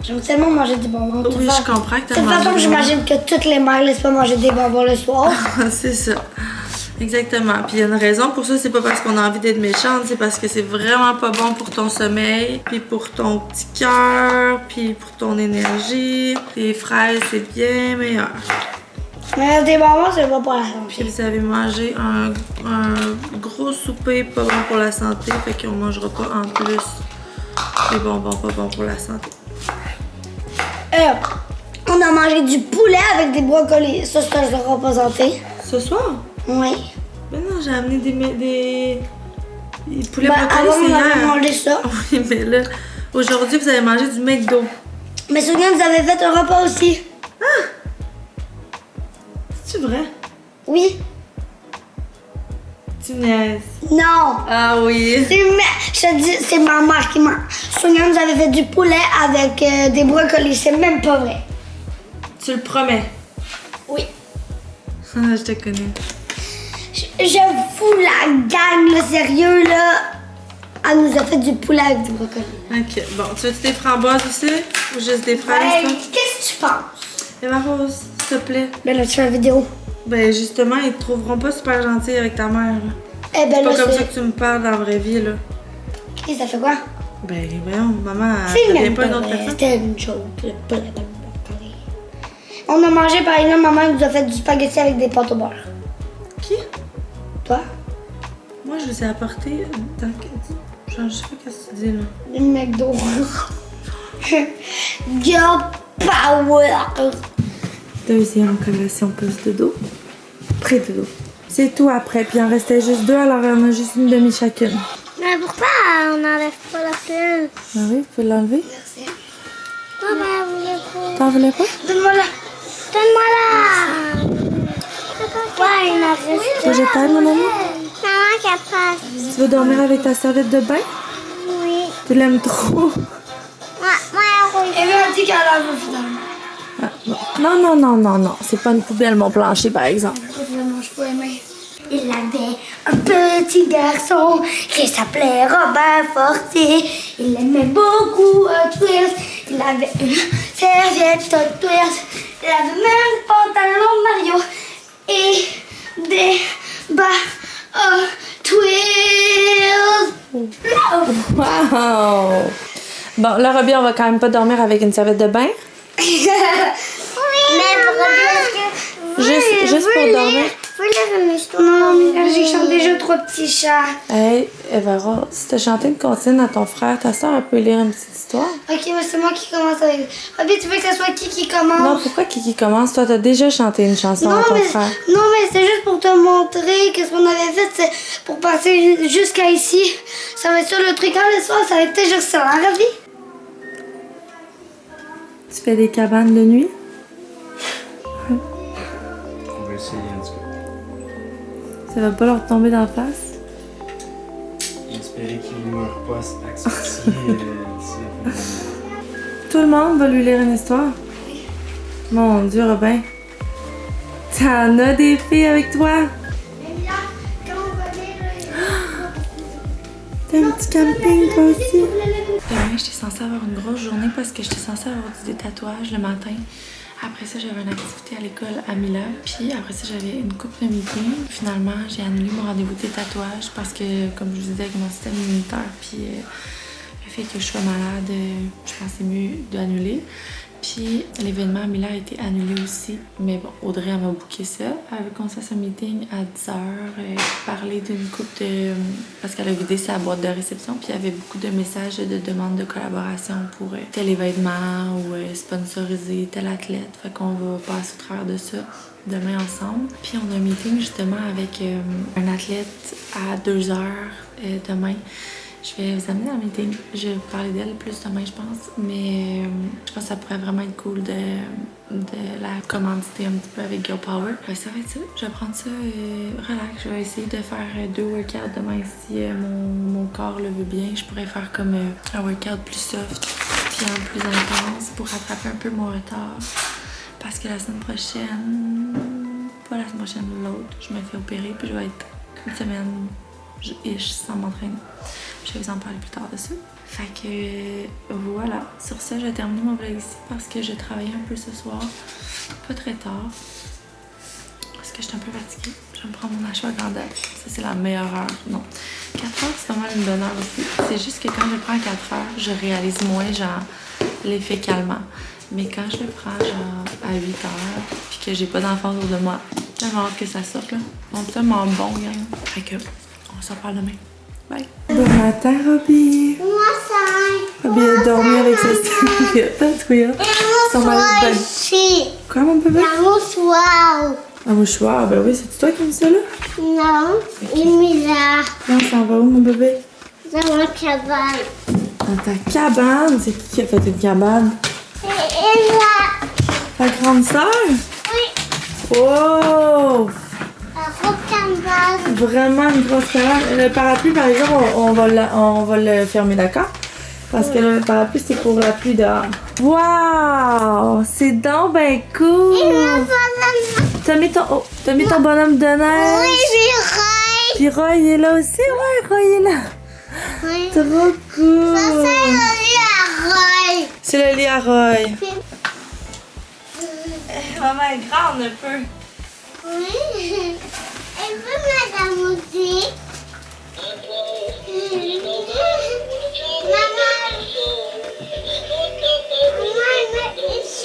J'aime tellement manger des bonbons. Oui, je comprends que t'as de toute façon, j'imagine que toutes les mères laissent pas manger des bonbons le soir. C'est ça. Exactement. Puis il y a une raison pour ça, c'est pas parce qu'on a envie d'être méchante, c'est parce que c'est vraiment pas bon pour ton sommeil, puis pour ton petit cœur, puis pour ton énergie. Les fraises, c'est bien meilleur. Mais des bonbons, c'est pas pour la santé. Puis vous avez mangé un gros souper pas bon pour la santé, fait qu'on mangera pas en plus des bonbons pas bons pour la santé. On a mangé du poulet avec des brocolis. Ça, je te le représenté. Ce soir? Oui. Mais non, j'ai amené des poulets Avant, brocolis, c'est on avait hier. mangé ça. Oui, mais là, aujourd'hui, vous avez mangé du McDo. Mais souviens, vous avez fait un repas aussi. C'est vrai? Oui. Tu niaises. Non. Ah oui. Je te dis, c'est ma mère qui m'a. Souviens, vous avez fait du poulet avec des brocolis. C'est même pas vrai. Tu le promets? Oui. Ah, je te connais. Je fous la gang, le sérieux, là. Elle nous a fait du poulet avec du brocoli. Ok, bon. Tu veux-tu des framboises aussi? Ou juste des fraises? Hey, toi? qu'est-ce que tu penses? Et ma Rose, s'il te plaît. Ben là, tu fais la vidéo. Ben justement, ils te trouveront pas super gentils avec ta mère. Là. Eh ben C'est là, pas comme ça que tu me parles dans la vraie vie, là. Et ça fait quoi? Ben voyons, maman, C'est elle même pas pas une autre vrai, personne. c'était une joke. Pas la peine de parler. On a mangé, par exemple, maman nous a fait du spaghetti avec des pâtes au beurre. Qui? Toi? Moi, je les ai apportés dans... Genre, je sais pas qu'est-ce que tu dis, là. Une McDo. Girl power. Deuxième collation plus de dos. Pré-dodo. C'est tout après, puis il en restait juste 2, alors on a juste une demi chacune. Mais pourquoi on n'enlève pas la pile? Ah oui, vous pouvez l'enlever? Merci. Non, mais elle voulait pas. T'en voulais pas? Donne-moi-la. Donne-moi-la. Ouais, il en reste. Tu veux que je t'aide, mon ami? Maman qui passe. Tu veux dormir avec ta serviette de bain? Oui. Tu l'aimes trop? Elle m'a dit qu'elle avait finalement. Ah, non. C'est pas une poubelle, mon plancher, par exemple. Vraiment, je peux aimer. Il avait un petit garçon qui s'appelait Robin Fortier. Il aimait beaucoup Hot Wheels. Il avait une serviette Hot Wheels. Il avait même un pantalon Mario et des bas Hot Wheels. Wow! Bon, là, Robbie, on va quand même pas dormir avec une serviette de bain. Oui, mais Juste pour dormir. Vous lire une histoire? Non, j'ai chanté déjà Trois petits chats. Hey, Eva Rose, si t'as chanté une comptine à ton frère, ta soeur, elle peut lire une petite histoire? Ok, mais c'est moi qui commence avec. Robbie, tu veux que ce soit qui commence? Non, pourquoi Kiki commence? Toi, t'as déjà chanté une chanson à ton frère. Non, mais c'est juste pour te montrer qu'est-ce qu'on avait fait. C'est pour passer jusqu'à ici. Ça va être ça le truc. Quand le soir, ça va être toujours ça, hein, Robbie? Tu fais des cabanes de nuit? On va essayer en tout cas. Ça va pas leur tomber dans la face? J'espérais qu'il ne meure pas accepté d'ici la fin de l'année. Tout le monde va lui lire une histoire? Mon Dieu, Robin. T'en as des filles avec toi? T'as un petit camping, toi aussi? Demain, j'étais censée avoir une grosse journée parce que j'étais censée avoir des tatouages le matin. Après ça, j'avais une activité à l'école à Mila. Puis après ça, j'avais une couple de meetings. Finalement, j'ai annulé mon rendez-vous des tatouages parce que, comme je vous disais, avec mon système immunitaire, puis le fait que je sois malade, je pensais mieux d'annuler. Puis l'événement à Mila a été annulé aussi. Mais bon, Audrey, elle m'a booké ça. Elle veut qu'on se fasse un meeting à 10h, parler d'une couple de... Parce qu'elle a vidé sa boîte de réception, puis il y avait beaucoup de messages de demandes de collaboration pour tel événement ou sponsoriser tel athlète. Fait qu'on va passer au travers de ça demain ensemble. Puis on a un meeting justement avec un athlète à 2h demain. Je vais vous amener dans le meeting. Je vais vous parler d'elle plus demain, je pense. Mais je pense que ça pourrait vraiment être cool de la commanditer un petit peu avec Girl Power. Ça va être ça. Je vais prendre ça relax. Je vais essayer de faire 2 workouts demain si mon corps le veut bien. Je pourrais faire comme un workout plus soft puis un plus intense pour rattraper un peu mon retard. Parce que la semaine prochaine... Pas la semaine prochaine, l'autre. Je me fais opérer puis je vais être une semaine ish sans m'entraîner. Je vais vous en parler plus tard de ça. Fait que voilà. Sur ça, je vais terminer mon vlog ici parce que je travaillais un peu ce soir. Pas très tard. Parce que j'étais un peu fatiguée. Je vais me prendre mon ashwagandha. Ça, c'est la meilleure heure. Non. 4 heures, c'est pas mal une bonne heure aussi. C'est juste que quand je le prends à 4 heures, je réalise moins, genre, l'effet calmant. Mais quand je le prends, genre, à 8 heures, puis que j'ai pas d'enfant autour de moi, j'ai hâte que ça sorte, là. On est tellement bon, gang. Fait que, on s'en parle demain. Bye. Bon matin, Robbie. Moi, ça. Robbie a dormi avec sa serviette tatouée. Son maillot de bain. Ici. Quoi, mon bébé? La mouchoir. Un mouchoir, ben oui, c'est toi qui as mis ça là? Non, il est mis là. Non, ça va où, mon bébé? Dans ma cabane. Dans ta cabane? C'est qui a fait une cabane? Et là. Ta grande sœur? Oui. Oh! La grosse cabane. Vraiment une grosse cabane. Le parapluie, par exemple, on va le fermer, d'accord? Parce que le parapluie, c'est pour la pluie dehors. Wow! C'est donc ben cool! T'as mis ton bonhomme de neige? Oui, puis Roy. Puis Roy, il est là aussi? Ouais, Roy, il est là. Oui. Trop cool! Ça, c'est le lit à Roy. C'est le lit à Roy. Maman est grande un peu. Oui. Elle veut mettre la musique. Maman, Bon,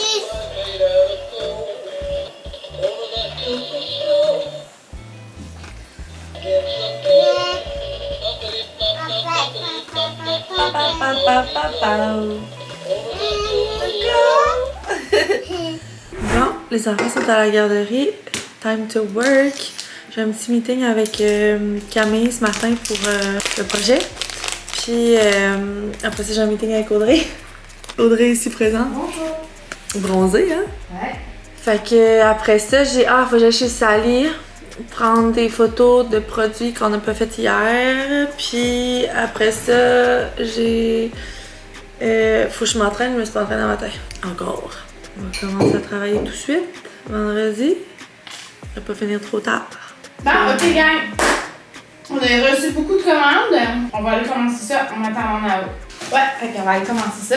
les enfants sont à la garderie. Time to work. J'ai un petit meeting avec Camille ce matin pour le projet. Puis après ça, j'ai un meeting avec Audrey. Audrey est ici présente. Bonjour. Bronzée, hein? Ouais. Fait que après ça, faut que j'aille chez Sally prendre des photos de produits qu'on n'a pas fait hier. Puis après ça, faut que je m'entraîne, je me suis pas entraînée le matin. Encore. On va commencer à travailler tout de suite. Vendredi. Ça va pas finir trop tard. Bon, ok, gang. On a reçu beaucoup de commandes. On va aller commencer ça en attendant là-haut. Ouais, fait qu'on va aller commencer ça.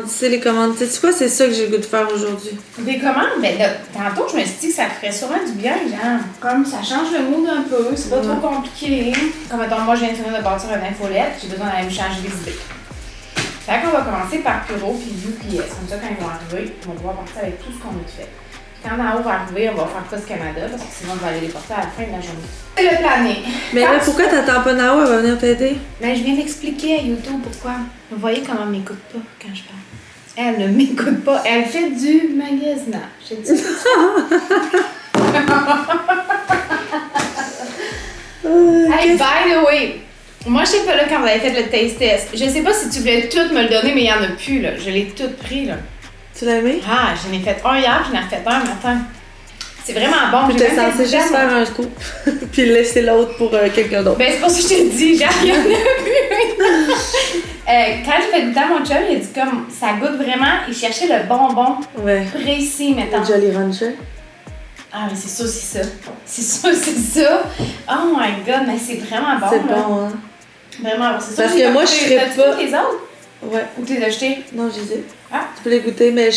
C'est les commandes. Tu sais quoi, c'est ça que j'ai le goût de faire aujourd'hui. Des commandes? Ben là, tantôt, je me suis dit que ça ferait sûrement du bien, genre. Comme ça change le mood un peu, c'est pas trop compliqué. Comme mettons, moi, je viens de finir de bâtir une infolette, j'ai besoin d'aller me changer les idées. Fait qu'on va commencer par Puro puis Vue puis S. Comme ça, quand ils vont arriver, on va pouvoir partir avec tout ce qu'on a fait. Quand Nao va arriver, on va faire Post Canada parce que sinon, on va aller les porter à la fin de la journée. C'est le planning. Mais là, pourquoi t'attends pas Nao? Elle va venir t'aider. Ben, je viens d'expliquer à YouTube pourquoi. Vous voyez comment elle m'écoute pas quand je parle. Elle ne m'écoute pas. Elle fait du magasinage. J'ai dit ça. Hey, by the way, moi, je sais pas là quand vous avez fait le taste test. Je sais pas si tu voulais tout me le donner, mais il y en a plus, là. Je l'ai tout pris, là. Tu l'as aimé? Ah, j'en ai fait un hier, j'en ai refait un matin. C'est vraiment bon. J'étais censée juste faire un scoop, puis laisser l'autre pour quelqu'un d'autre. Ben, c'est pour ça que je te dis, genre, il y en a plus. Quand j'ai fait goûter à mon chum, il a dit comme ça goûte vraiment, il cherchait le bonbon précis, mettons. Jolly Rancher? Ah, mais c'est ça, c'est ça. C'est ça, c'est ça. Oh my god, mais c'est vraiment bon. C'est bon, hein? Vraiment bon, c'est ça. Parce que moi, je serais pas. Les autres? Ouais. Ou tu les as achetés? Non, je les ai. Ah. Tu peux les goûter, mais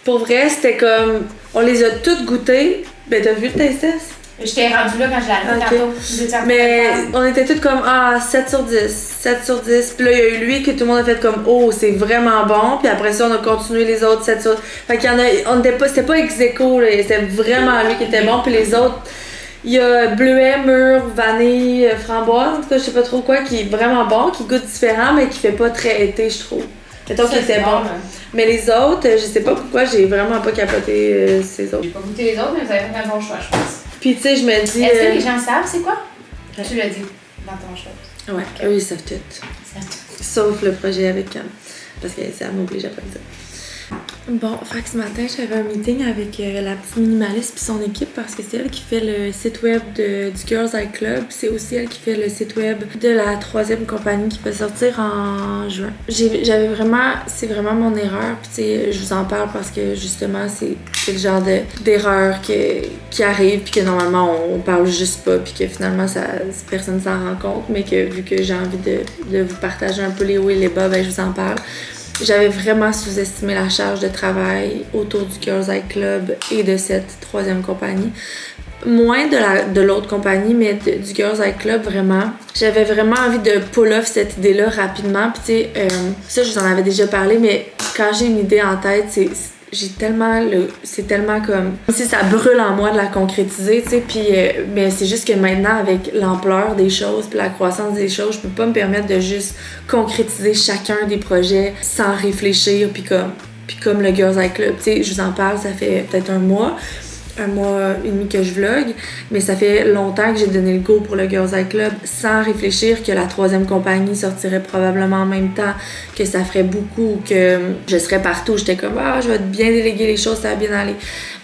pour vrai, c'était comme. On les a toutes goûtées. Ben, t'as vu le taste test? Je t'ai rendu là quand je l'ai arrivé tantôt. Mais on était toutes comme 7 sur 10, 7 sur 10. Puis là, il y a eu lui que tout le monde a fait comme oh, c'est vraiment bon. Puis après ça, on a continué les autres 7 sur 10. Fait qu'il y en a, c'était pas ex aequo, là. C'était vraiment lui qui était bon. Puis les autres, il y a bleuet, mûr, vanille, framboise, en tout cas, je sais pas trop quoi, qui est vraiment bon, qui goûte différent, mais qui fait pas très été, je trouve. Mettons qu'il était bon. Mais les autres, je sais pas pourquoi, j'ai vraiment pas capoté ces autres. J'ai pas goûté les autres, mais vous avez fait un bon choix, je pense. Puis tu sais, je me dis. Est-ce que les gens savent c'est quoi? Tu l'as dit dans ton chose. Ouais, eux ils savent tout. Sauf le projet avec Cam. Parce que ça m'oblige à pas le dire. Bon, fait que ce matin, j'avais un meeting avec la petite minimaliste puis son équipe parce que c'est elle qui fait le site web du Girls Eye Club. C'est aussi elle qui fait le site web de la 3e compagnie qui va sortir en juin. C'est vraiment mon erreur. Puis tu sais, je vous en parle parce que justement, c'est le genre d'erreur qui arrive puis que normalement, on parle juste pas puis que finalement, personne s'en rend compte. Mais que vu que j'ai envie de vous partager un peu les hauts et les bas, ben je vous en parle. J'avais vraiment sous-estimé la charge de travail autour du Girls Eye Club et de cette 3e compagnie. Moins de l'autre compagnie, mais du Girls Eye Club, vraiment. J'avais vraiment envie de pull off cette idée-là rapidement. Puis tu sais, ça, je vous en avais déjà parlé, mais quand j'ai une idée en tête, c'est tellement comme si ça brûle en moi de la concrétiser, tu sais, puis mais c'est juste que maintenant avec l'ampleur des choses puis la croissance des choses, je peux pas me permettre de juste concrétiser chacun des projets sans réfléchir puis comme le Girls Eye Club, tu sais, je vous en parle, ça fait peut-être un mois et demi que je vlog, mais ça fait longtemps que j'ai donné le go pour le Girls Eye Club sans réfléchir que la 3e compagnie sortirait probablement en même temps, que ça ferait beaucoup, que je serais partout. J'étais comme je vais bien déléguer les choses, ça va bien aller.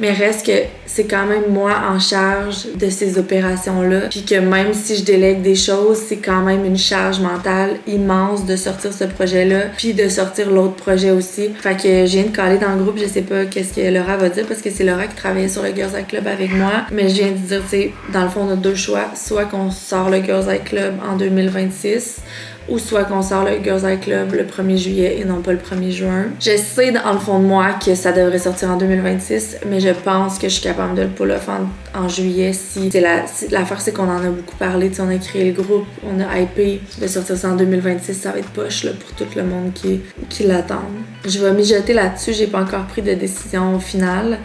Mais reste que c'est quand même moi en charge de ces opérations-là, puis que même si je délègue des choses, c'est quand même une charge mentale immense de sortir ce projet-là, puis de sortir l'autre projet aussi. Fait que je viens de caler dans le groupe, je sais pas qu'est-ce que Laura va dire, parce que c'est Laura qui travaillait sur le Girls Eye Club avec moi, mais je viens de dire, tu sais, dans le fond, on a 2 choix. Soit qu'on sort le Girls Eye Club en 2026 ou soit qu'on sort le Girls Eye Club le 1er juillet et non pas le 1er juin. Je sais dans le fond de moi que ça devrait sortir en 2026, mais je pense que je suis capable de le pull off en juillet si l'affaire c'est qu'on en a beaucoup parlé, on a créé le groupe, on a hypé de sortir ça en 2026, ça va être poche là, pour tout le monde qui l'attend. Je vais mijoter là-dessus, j'ai pas encore pris de décision finale.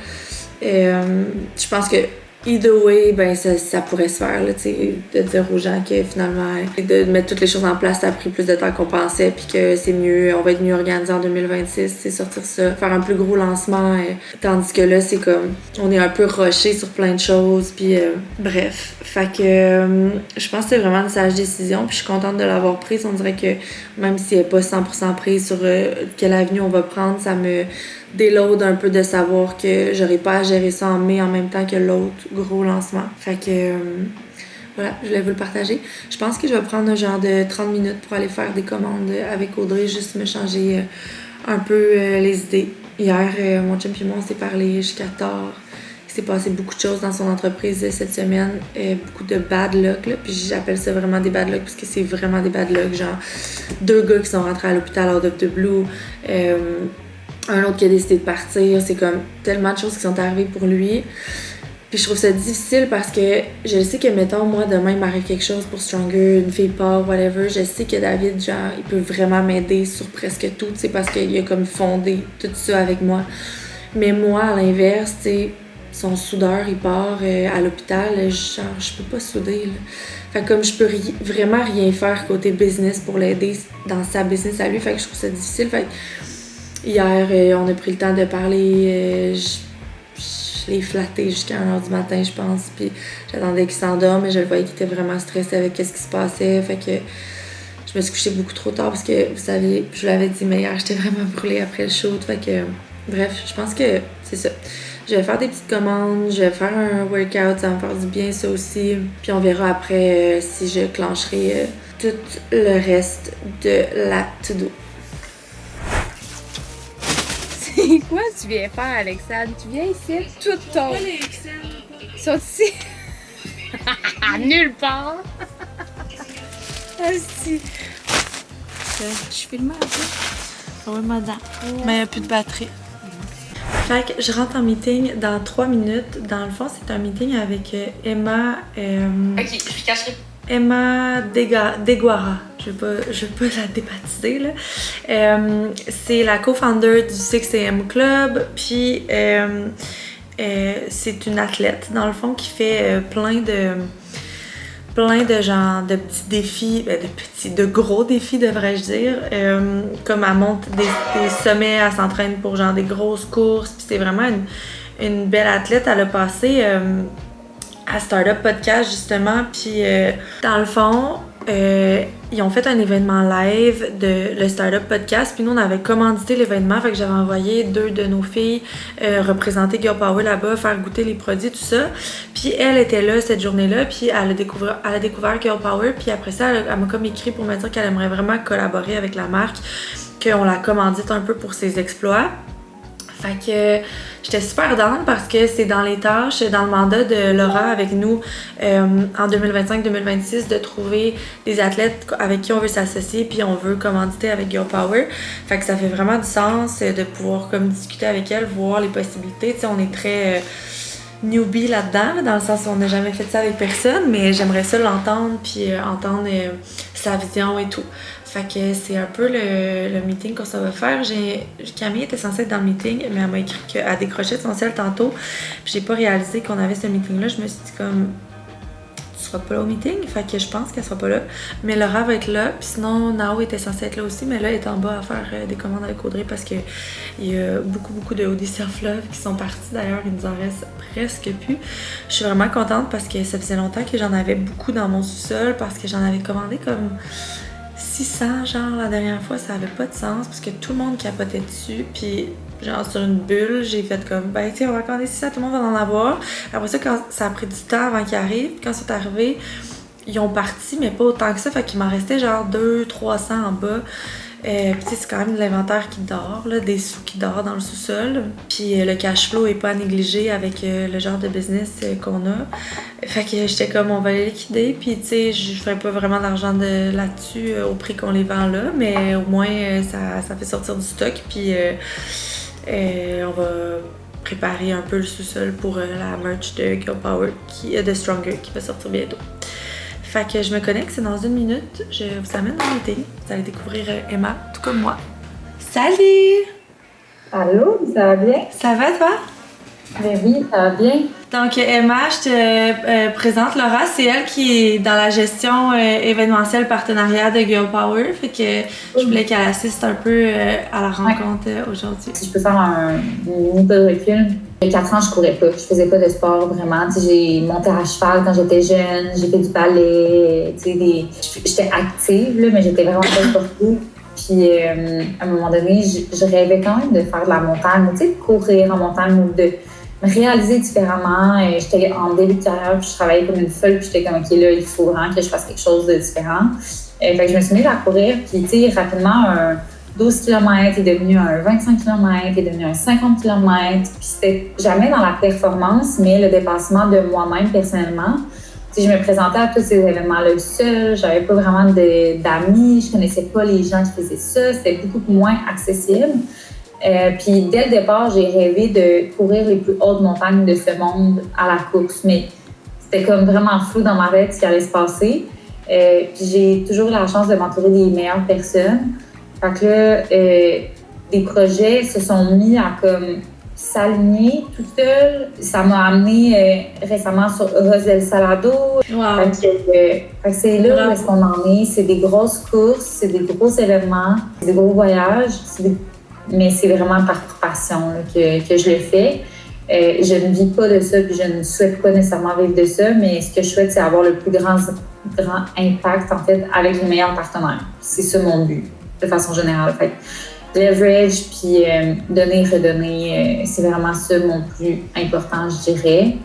Je pense que either way, ben ça pourrait se faire, là, de dire aux gens que finalement, de mettre toutes les choses en place, ça a pris plus de temps qu'on pensait, puis que c'est mieux, on va être mieux organisé en 2026, c'est sortir ça, faire un plus gros lancement, tandis que là, c'est comme, on est un peu rushé sur plein de choses, puis bref. Fait que je pense que c'est vraiment une sage décision, puis je suis contente de l'avoir prise. On dirait que même si elle n'est pas 100% prise sur quelle avenue on va prendre, ça me déload un peu de savoir que j'aurais pas à gérer ça en mai en même temps que l'autre gros lancement. Fait que voilà, je voulais vous le partager. Je pense que je vais prendre un genre de 30 minutes pour aller faire des commandes avec Audrey, juste me changer un peu les idées. Hier, mon chum et moi, on s'est parlé jusqu'à tard. Il s'est passé beaucoup de choses dans son entreprise cette semaine, beaucoup de bad luck, là. Puis j'appelle ça vraiment des bad luck parce que c'est vraiment des bad luck, genre 2 gars qui sont rentrés à l'hôpital out of the blue, un autre qui a décidé de partir, c'est comme tellement de choses qui sont arrivées pour lui. Puis je trouve ça difficile parce que je sais que, mettons, moi, demain, il m'arrive quelque chose pour Stronger, une fille part, whatever, je sais que David, genre, il peut vraiment m'aider sur presque tout, tu sais, parce qu'il a comme fondé tout ça avec moi. Mais moi, à l'inverse, tu sais, son soudeur, il part à l'hôpital, genre, je peux pas souder, là. Fait que comme je peux vraiment rien faire côté business pour l'aider dans sa business à lui, fait que je trouve ça difficile. Fait que hier, on a pris le temps de parler, je l'ai flatté jusqu'à 1h du matin, je pense, puis j'attendais qu'il s'endorme, mais je le voyais qu'il était vraiment stressé avec ce qui se passait, fait que je me suis couchée beaucoup trop tard parce que, vous savez, je vous l'avais dit, mais hier, j'étais vraiment brûlée après le shoot, fait que, bref, je pense que c'est ça. Je vais faire des petites commandes, je vais faire un workout, ça va me faire du bien, ça aussi, puis on verra après si je clencherai tout le reste de la to-do. C'est quoi tu viens faire, Alexandre? Tu viens ici, tout ton... Ils sont ici? Nulle part! Asti! Je filme un peu. Oui, madame. Mais il n'y a plus de batterie. Fait que je rentre en meeting dans 3 minutes. Dans le fond, c'est un meeting avec Emma... Ok, je cacherai. Emma Deguara. Je vais pas la débaptiser, là. C'est la co-founder du 6am Club, puis c'est une athlète, dans le fond, qui fait plein de genre de petits défis, de gros défis, devrais-je dire. Comme elle monte des sommets, elle s'entraîne pour genre des grosses courses, puis c'est vraiment une belle athlète. Elle a passé à Startup Podcast, justement, puis dans le fond, ils ont fait un événement live de le Startup Podcast, puis nous, on avait commandité l'événement, fait que j'avais envoyé 2 de nos filles représenter Girl Power là-bas, faire goûter les produits, tout ça. Puis elle était là cette journée-là, puis elle a découvert Girl Power, puis après ça, elle m'a comme écrit pour me dire qu'elle aimerait vraiment collaborer avec la marque, qu'on la commandite un peu pour ses exploits. Fait que j'étais super down parce que c'est dans les tâches, dans le mandat de Laura avec nous en 2025-2026 de trouver des athlètes avec qui on veut s'associer puis on veut commanditer avec Girl Power. Fait que ça fait vraiment du sens de pouvoir comme discuter avec elle, voir les possibilités. Tu sais, on est très newbie là-dedans, dans le sens où on n'a jamais fait ça avec personne, mais j'aimerais ça l'entendre puis entendre sa vision et tout. Fait que c'est un peu le meeting qu'on s'en va faire. Camille était censée être dans le meeting, mais elle m'a écrit qu'elle décrochait son ciel tantôt. Puis j'ai pas réalisé qu'on avait ce meeting-là. Je me suis dit comme, tu seras pas là au meeting? Fait que je pense qu'elle sera pas là. Mais Laura va être là. Puis sinon, Nao était censée être là aussi, mais là, elle est en bas à faire des commandes avec Audrey parce qu'il y a beaucoup de OD Self-Love qui sont partis. D'ailleurs, il nous en reste presque plus. Je suis vraiment contente parce que ça faisait longtemps que j'en avais beaucoup dans mon sous-sol parce que j'en avais commandé comme 600, genre, la dernière fois, ça avait pas de sens parce que tout le monde capotait dessus, puis genre, sur une bulle, j'ai fait comme, ben, tu sais, on va commander 600, tout le monde va en avoir. Après ça, quand ça a pris du temps avant qu'ils arrivent, quand ils sont arrivés, ils ont parti, mais pas autant que ça, fait qu'il m'en restait genre 200-300 en bas. Puis tu sais, c'est quand même de l'inventaire qui dort, là, des sous qui dort dans le sous-sol. Puis le cash flow est pas à négliger avec le genre de business qu'on a. Fait que j'étais comme, on va les liquider. Puis tu sais, je ferais pas vraiment d'argent là-dessus au prix qu'on les vend là. Mais au moins, ça fait sortir du stock. Puis on va préparer un peu le sous-sol pour la merch de Girl Power, de Stronger, qui va sortir bientôt. Fait que je me connecte, c'est dans 1 minute. Je vous amène dans l'été. Vous allez découvrir Emma, tout comme moi. Salut! Allô, ça va bien? Ça va, toi? Ben oui, ça va bien. Donc, Emma, je te présente Laura. C'est elle qui est dans la gestion événementielle partenariat de Girl Power. Fait que je voulais qu'elle assiste un peu à la rencontre aujourd'hui. Si je peux faire une minute de recul. Il y a 4 ans, je courais pas. Je faisais pas de sport vraiment. T'sais, j'ai monté à cheval quand j'étais jeune. J'ai fait du ballet. J'étais active, là, mais j'étais vraiment pas sportive. Puis, à un moment donné, je rêvais quand même de faire de la montagne, tu sais, de courir en montagne ou de me réaliser différemment. J'étais en début de carrière, puis je travaillais comme une folle, puis j'étais comme, OK, là, il faut vraiment que je fasse quelque chose de différent. Fait que je me suis mise à courir, puis, tu sais, rapidement, un 12 km est devenu un 25 km, est devenu un 50 km. Puis, c'était jamais dans la performance, mais le dépassement de moi-même personnellement. Je me présentais à tous ces événements-là seule, j'avais pas vraiment d'amis, je connaissais pas les gens qui faisaient ça, c'était beaucoup moins accessible. Puis dès le départ, j'ai rêvé de courir les plus hautes montagnes de ce monde à la course, mais c'était comme vraiment flou dans ma tête ce qui allait se passer. Puis j'ai toujours eu la chance de m'entourer des meilleures personnes. Fait que là, des projets se sont mis à comme s'aligner tout seul. Ça m'a amené récemment sur Rosel Salado. Wow. Fait que c'est là où est-ce qu'on en est. C'est des grosses courses, c'est des gros événements, c'est des gros voyages. Mais c'est vraiment par passion là, que je le fais. Je ne vis pas de ça, puis je ne souhaite pas nécessairement vivre de ça, mais ce que je souhaite, c'est avoir le plus grand impact, en fait, avec les meilleurs partenaires. C'est ça mon but, de façon générale. Fait leverage, puis donner, redonner, c'est vraiment ça mon plus important, je dirais.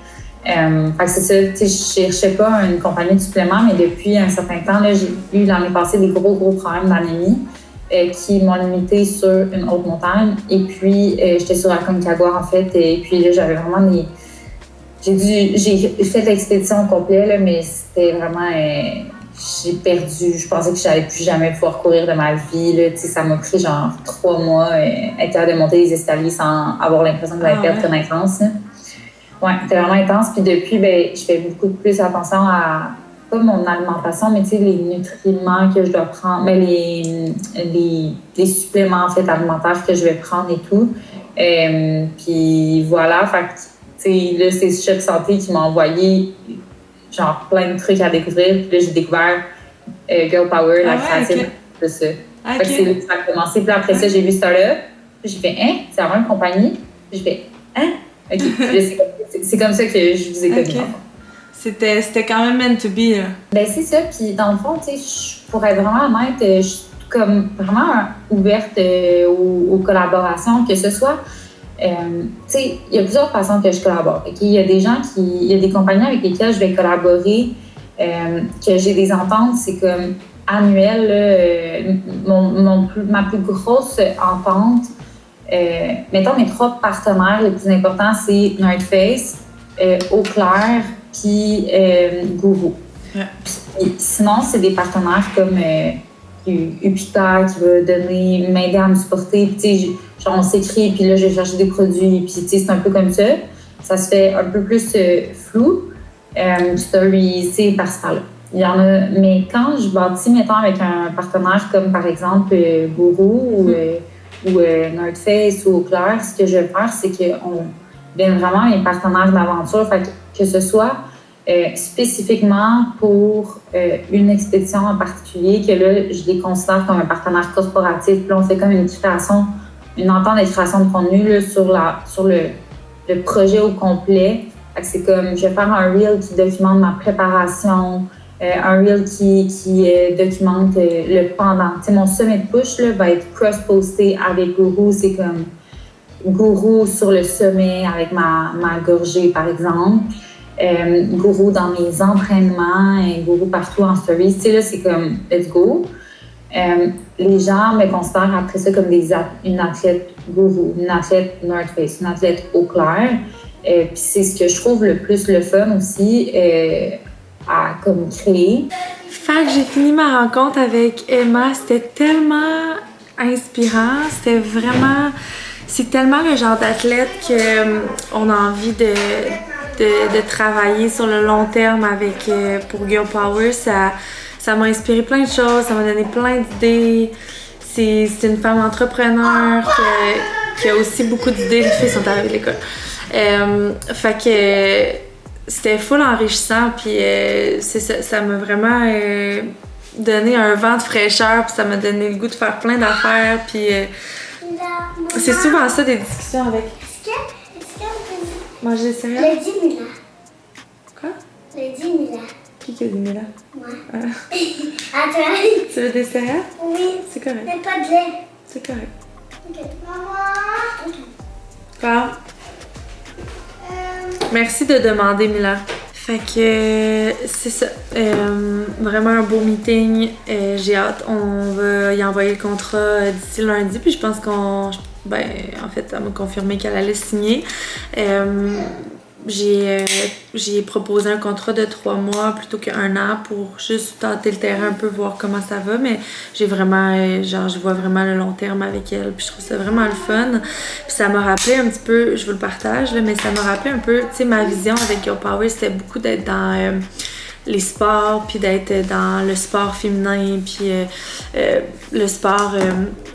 Fait que c'est ça, tu sais, je cherchais pas une compagnie de suppléments, mais depuis un certain temps, là, j'ai eu l'année passée des gros problèmes d'anémie qui m'ont limité sur une haute montagne. Et puis, j'étais sur Aconcagua, en fait, et puis là, j'avais vraiment des... J'ai fait l'expédition au complet, là, mais c'était vraiment... j'ai perdu. Je pensais que j'allais plus jamais pouvoir courir de ma vie. Là. Ça m'a pris genre 3 mois être capable de monter les escaliers sans avoir l'impression que j'allais perdre connaissance. Ouais, c'était vraiment intense. Puis depuis, je fais beaucoup plus attention à pas mon alimentation, mais les nutriments que je dois prendre, mais les suppléments en fait, alimentaires que je vais prendre et tout. Puis voilà, fait que, là, c'est Chef Santé qui m'a envoyé genre plein de trucs à découvrir. Puis là, j'ai découvert Girl Power, la créative de ça. Fait que c'est là que ça a commencé. Puis après ça, j'ai vu Startup. Puis j'ai fait, hein, c'est la même compagnie? Puis j'ai fait, hein? OK. C'est comme ça que je vous ai connu. C'était quand même meant to be, là. Ben, c'est ça. Puis dans le fond, tu sais, pour être vraiment honnête, je suis comme vraiment ouverte aux collaborations, que ce soit. Tu sais, il y a plusieurs façons que je collabore. Okay? Il y a des compagnies avec lesquelles je vais collaborer, que j'ai des ententes, c'est comme annuel. Ma plus grosse entente, mettons mes 3 partenaires les plus importants, c'est North Face, Eau Claire, puis Guru. Ouais. Puis, sinon, c'est des partenaires comme Upita qui va m'aider à me supporter. Puis, genre, on s'écrit, puis là, je vais chercher des produits, puis c'est un peu comme ça. Ça se fait un peu plus flou. Story, c'est par-ci par-là. Il y en a, mais quand je bâtis, mettons, avec un partenaire comme, par exemple, Guru ou North Face ou Eau Claire, ce que je vais faire, c'est qu'on devient vraiment mes partenaires d'aventure. Fait que ce soit spécifiquement pour une expédition en particulier, que là, je les considère comme un partenaire corporatif. Puis là, on fait comme une entente de création de contenu là, sur le projet au complet. Fait que c'est comme, je vais faire un reel qui documente ma préparation, un reel qui documente le pendant. Tu sais, mon summit push là, va être cross-posté avec Guru. C'est comme Guru sur le sommet avec ma gorgée, par exemple. Guru dans mes entraînements, Guru partout en story. Tu sais, là, c'est comme, let's go. Les gens me considèrent après ça comme une athlète gourou, une athlète North Face, une athlète eau claire. Puis c'est ce que je trouve le plus le fun aussi à comme créer. Fait que j'ai fini ma rencontre avec Emma, c'était tellement inspirant, c'est tellement le genre d'athlète qu'on a envie de travailler sur le long terme pour Girl Power. Ça m'a inspiré plein de choses, ça m'a donné plein d'idées. C'est une femme entrepreneur qui a aussi beaucoup d'idées. Les filles sont arrivées de l'école. Fait que c'était full enrichissant, puis ça m'a vraiment donné un vent de fraîcheur, puis ça m'a donné le goût de faire plein d'affaires, puis c'est souvent ça des discussions avec. Est-ce que manger des céréales? Le 10 000 ans. Quoi? Le 10 000 ans. Qui a dit Mila? Moi. Ah. À toi? Tu veux des céréales? Oui. C'est correct. Mais pas de lait. C'est correct. Ok. Maman. Ok. Quoi? Merci de demander, Mila. Fait que c'est ça. Vraiment un beau meeting. J'ai hâte. On va y envoyer le contrat d'ici lundi. Puis je pense en fait, elle m'a confirmé qu'elle allait signer. J'ai proposé un contrat de 3 mois plutôt qu'1 an pour juste tenter le terrain un peu, voir comment ça va, mais j'ai vraiment, je vois vraiment le long terme avec elle, puis je trouve ça vraiment le fun. Puis ça m'a rappelé un petit peu, je vous le partage, là, mais ça m'a rappelé un peu, tu sais, ma vision avec Girl Power, c'était beaucoup d'être dans les sports, puis d'être dans le sport féminin, puis le sport,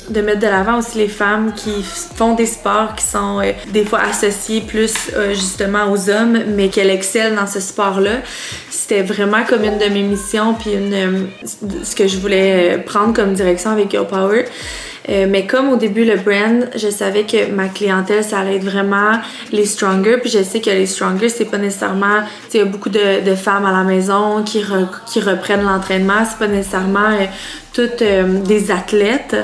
de mettre de l'avant aussi les femmes qui font des sports qui sont des fois associés plus justement aux hommes, mais qu'elles excellent dans ce sport-là. C'était vraiment comme une de mes missions, puis ce que je voulais prendre comme direction avec Girl Power. Mais comme au début, le brand, je savais que ma clientèle, ça allait être vraiment les Stronger. Puis je sais que les Stronger, c'est pas nécessairement... Tu sais, il y a beaucoup de femmes à la maison qui reprennent l'entraînement. C'est pas nécessairement toutes des athlètes.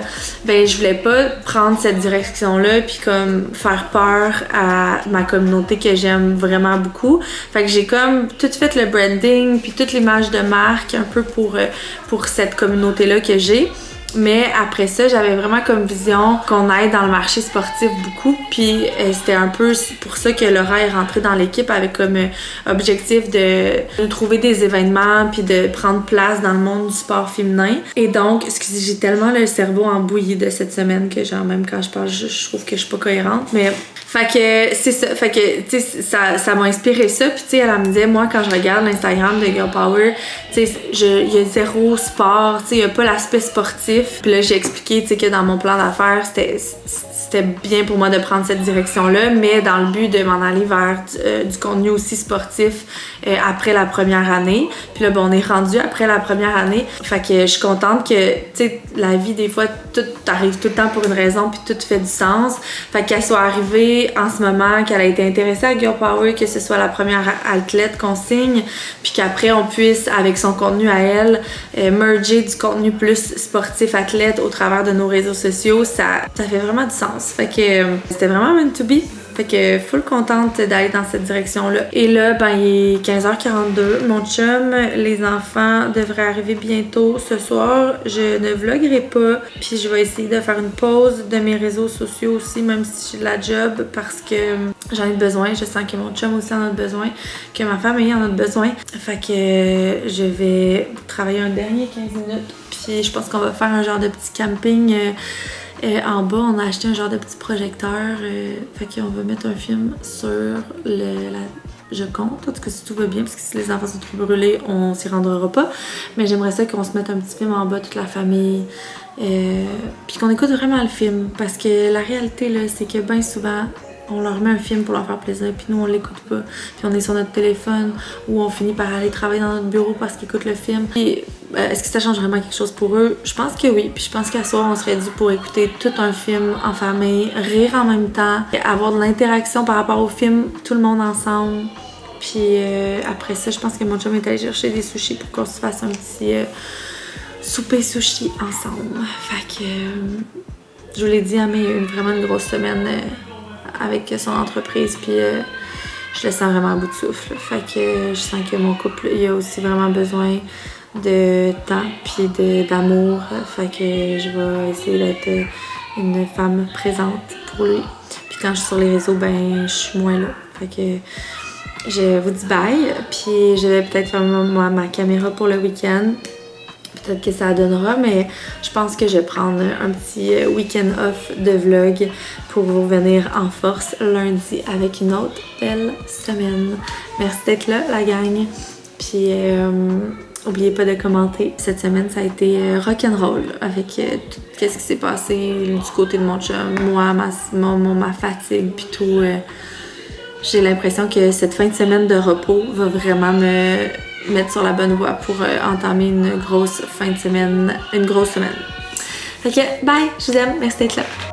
Ben je voulais pas prendre cette direction-là puis comme faire peur à ma communauté que j'aime vraiment beaucoup. Fait que j'ai comme tout fait le branding puis toute l'image de marque un peu pour cette communauté-là que j'ai. Mais après ça, j'avais vraiment comme vision qu'on aille dans le marché sportif beaucoup. Puis c'était un peu pour ça que Laura est rentrée dans l'équipe avec comme objectif de trouver des événements puis de prendre place dans le monde du sport féminin. Et donc, excusez, j'ai tellement le cerveau embouilli de cette semaine que genre même quand je parle, je trouve que je suis pas cohérente. Mais fait que c'est ça. Fait que tu sais, ça m'a inspiré ça. Puis tu sais, elle me disait, moi quand je regarde l'Instagram de Girl Power, tu sais, il y a zéro sport, tu sais, il y a pas l'aspect sportif. Puis là, j'ai expliqué, tu sais, que dans mon plan d'affaires, c'était bien pour moi de prendre cette direction-là, mais dans le but de m'en aller vers du contenu aussi sportif après la première année. Puis là, on est rendu après la première année. Fait que je suis contente que, tu sais, la vie, des fois, tout arrive tout le temps pour une raison, puis tout fait du sens. Fait qu'elle soit arrivée en ce moment, qu'elle a été intéressée à Girl Power, que ce soit la première athlète qu'on signe, puis qu'après, on puisse, avec son contenu à elle, merger du contenu plus sportif athlète au travers de nos réseaux sociaux, ça fait vraiment du sens. Fait que c'était vraiment meant to be. Fait que full contente d'aller dans cette direction-là. Et là, il est 15h42. Mon chum, les enfants devraient arriver bientôt ce soir. Je ne vloguerai pas. Puis je vais essayer de faire une pause de mes réseaux sociaux aussi, même si j'ai de la job, parce que j'en ai besoin. Je sens que mon chum aussi en a besoin, que ma famille en a besoin. Fait que je vais travailler un dernier 15 minutes. Puis je pense qu'on va faire un genre de petit camping. En bas, on a acheté un genre de petit projecteur. Fait qu'on va mettre un film sur la Joconde. En tout cas, si tout va bien, parce que si les enfants sont trop brûlés, on s'y rendra pas. Mais j'aimerais ça qu'on se mette un petit film en bas, toute la famille. Puis qu'on écoute vraiment le film. Parce que la réalité, là, c'est que bien souvent, on leur met un film pour leur faire plaisir, puis nous on l'écoute pas, puis on est sur notre téléphone, ou on finit par aller travailler dans notre bureau parce qu'ils écoutent le film. Puis est-ce que ça change vraiment quelque chose pour eux? Je pense que oui, puis je pense qu'à soir on serait dû pour écouter tout un film en famille, rire en même temps, avoir de l'interaction par rapport au film, tout le monde ensemble. Puis après ça, je pense que mon chum est allé chercher des sushis pour qu'on se fasse un petit souper sushi ensemble. Fait que je vous l'ai dit, mais il y a eu vraiment une grosse semaine avec son entreprise, puis je le sens vraiment à bout de souffle. Fait que je sens que mon couple, il a aussi vraiment besoin de temps puis d'amour. Fait que je vais essayer d'être une femme présente pour lui. Puis quand je suis sur les réseaux, ben je suis moins là. Fait que je vous dis bye. Puis je vais peut-être faire ma caméra pour le week-end. Peut-être que ça donnera, mais je pense que je vais prendre un petit week-end off de vlog pour vous revenir en force lundi avec une autre belle semaine. Merci d'être là, la gang. Puis, n'oubliez pas de commenter. Cette semaine, ça a été rock'n'roll avec tout ce qui s'est passé du côté de mon chum, moi, ma fatigue, puis tout. J'ai l'impression que cette fin de semaine de repos va vraiment me mettre sur la bonne voie pour entamer une grosse fin de semaine, une grosse semaine. Fait que, bye, je vous aime, merci d'être là.